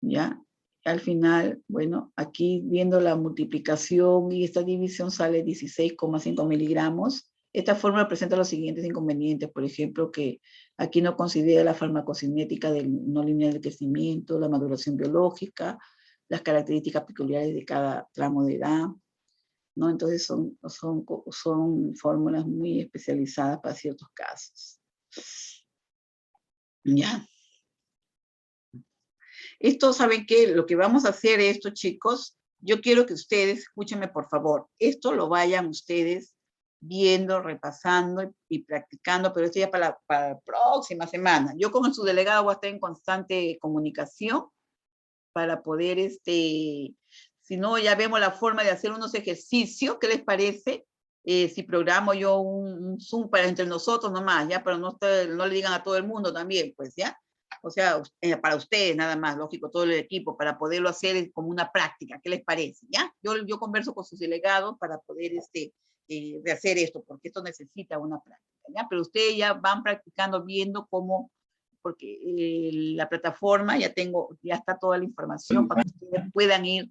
¿Ya? Al final, bueno, aquí viendo la multiplicación y esta división sale 16,5 miligramos. Esta fórmula presenta los siguientes inconvenientes, por ejemplo, que aquí no considera la farmacocinética del no lineal de crecimiento, la maduración biológica, las características peculiares de cada tramo de edad, ¿no? Entonces son fórmulas muy especializadas para ciertos casos. ¿Ya? Esto, ¿saben qué? Lo que vamos a hacer esto, chicos, yo quiero que ustedes, escúchenme por favor, esto lo vayan ustedes viendo, repasando y practicando, pero esto ya para la próxima semana. Yo con su delegado voy a estar en constante comunicación para poder, si no, ya vemos la forma de hacer unos ejercicios, ¿qué les parece? Si programo yo un Zoom para entre nosotros nomás, ¿ya? Pero no le digan a todo el mundo también, pues, ¿ya? O sea, para ustedes nada más, lógico, todo el equipo, para poderlo hacer como una práctica. ¿Qué les parece? ¿Ya? Yo converso con sus delegados para poder rehacer esto, porque esto necesita una práctica, ¿ya? Pero ustedes ya van practicando, viendo cómo, porque la plataforma ya está toda la información para que ustedes puedan ir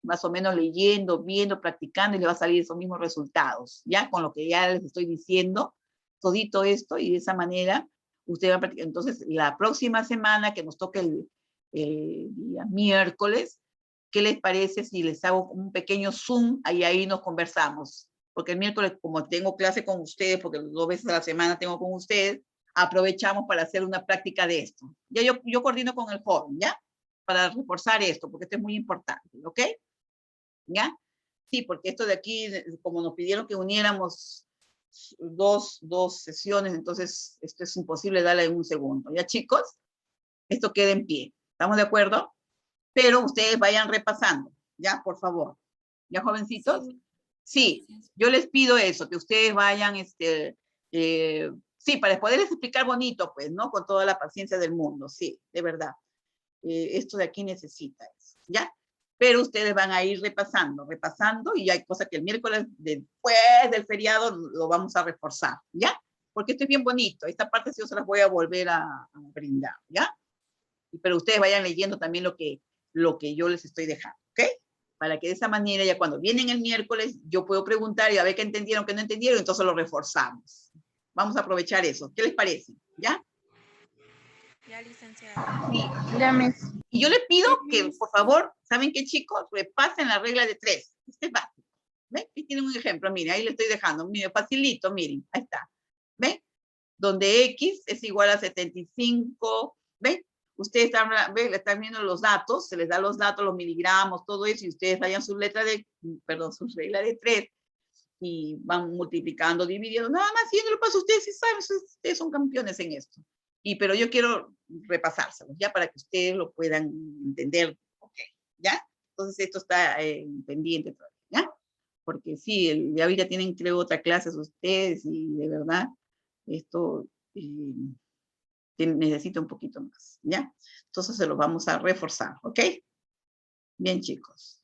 más o menos leyendo, viendo, practicando, y les va a salir esos mismos resultados, ¿ya? Con lo que ya les estoy diciendo, todito esto, y de esa manera usted va a practicar. Entonces, la próxima semana que nos toque el día miércoles, ¿qué les parece si les hago un pequeño Zoom? Ahí nos conversamos. Porque el miércoles, como tengo clase con ustedes, porque 2 veces a la semana tengo con ustedes, aprovechamos para hacer una práctica de esto. Ya yo coordino con el joven, ¿ya? Para reforzar esto, porque esto es muy importante, ¿ok? ¿Ya? Sí, porque esto de aquí, como nos pidieron que uniéramos dos sesiones, entonces esto es imposible darle en un segundo. ¿Ya, chicos? Esto queda en pie. ¿Estamos de acuerdo? Pero ustedes vayan repasando, ¿ya? Por favor. ¿Ya, jovencitos? Sí, yo les pido eso, que ustedes vayan, sí, para poderles explicar bonito, pues, ¿no? Con toda la paciencia del mundo, sí, de verdad. Esto de aquí necesita eso, ¿ya? Pero ustedes van a ir repasando, y hay cosas que el miércoles después del feriado lo vamos a reforzar, ¿ya? Porque esto es bien bonito, esta parte sí yo se las voy a volver a brindar, ¿ya? Pero ustedes vayan leyendo también lo que yo les estoy dejando, ¿ok? Para que de esa manera ya cuando vienen el miércoles yo puedo preguntar y a ver qué entendieron, qué no entendieron, entonces lo reforzamos. Vamos a aprovechar eso. ¿Qué les parece? ¿Ya? Ya, licenciada. Sí. Ya, Miss. Y yo les pido que, por favor, ¿saben qué, chicos? Repasen la regla de 3. Este es básico. ¿Ven? Aquí tienen un ejemplo, miren, ahí le estoy dejando. Miren, facilito, miren, ahí está. ¿Ven? Donde X es igual a 75. ¿Ven? Ustedes están viendo los datos, se les da los datos, los miligramos, todo eso, y ustedes vayan su su regla de 3 y van multiplicando, dividiendo, nada más, y yo no lo paso, ustedes sí saben, ustedes son campeones en esto. Pero yo quiero repasárselos, ya para que ustedes lo puedan entender, okay, ¿ya? Entonces esto está pendiente todavía, ¿ya? Porque sí, ya ahorita tienen, creo, otra clase ustedes, y de verdad, esto necesita un poquito más, ¿ya? Entonces se los vamos a reforzar, ¿ok? Bien, chicos.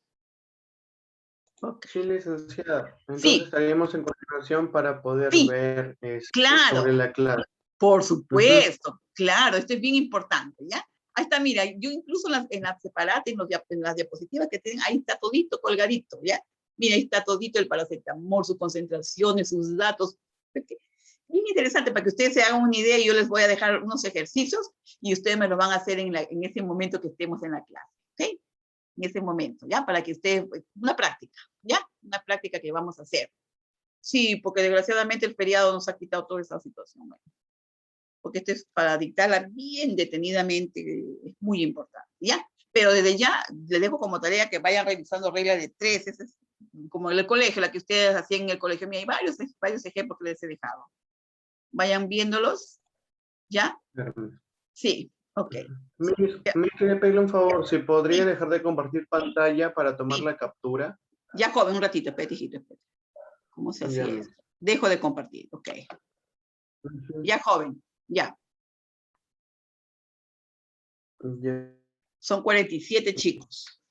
Okay. Sí, licenciada. Entonces sí, estaríamos en continuación para poder sí, ver claro. sobre la clase. Por supuesto, claro, esto es bien importante, ¿ya? Ahí está, mira, yo incluso en las separadas, en las diapositivas que tienen, ahí está todito colgadito, ¿ya? Mira, ahí está todito el paracetamol, sus concentraciones, sus datos. Bien interesante para que ustedes se hagan una idea, y yo les voy a dejar unos ejercicios y ustedes me lo van a hacer en ese momento que estemos en la clase, ¿ok? En ese momento, ¿ya? Para que ustedes, una práctica, ¿ya? Una práctica que vamos a hacer. Sí, porque desgraciadamente el feriado nos ha quitado toda esa situación, bueno, porque esto es para dictarla bien detenidamente, es muy importante, ¿ya? Pero desde ya les dejo como tarea que vayan revisando regla de 3, ese es como en el colegio, la que ustedes hacían en el colegio, hay varios ejemplos que les he dejado. Vayan viéndolos, ¿ya? Sí, ok. Me quería pedirle un favor, si podría Sí. dejar de compartir pantalla para tomar Sí. la captura. Ya, joven, un ratito, espérate, hijito, espérate. ¿Cómo se hacía esto? Dejo de compartir, ok. Ya, joven, ya. Ya. Son 47 chicos.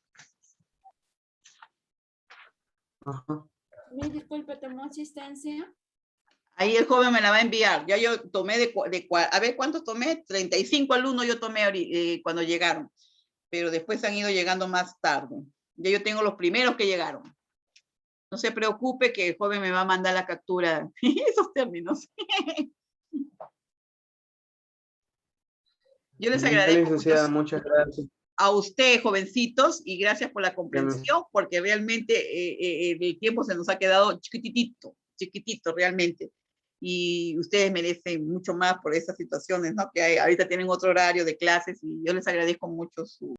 Ajá. Disculpe, ¿tomó asistencia? Ahí el joven me la va a enviar. Ya yo tomé a ver cuántos tomé, 35 alumnos yo tomé cuando llegaron, pero después han ido llegando más tarde. Ya yo tengo los primeros que llegaron. No se preocupe que el joven me va a mandar la captura, esos términos. Yo les agradezco Licenciada, muchas gracias. a usted, jovencitos, y gracias por la comprensión, porque realmente el tiempo se nos ha quedado chiquitito, chiquitito realmente. Y ustedes merecen mucho más por esas situaciones, ¿no? Que ahorita tienen otro horario de clases, y yo les agradezco mucho su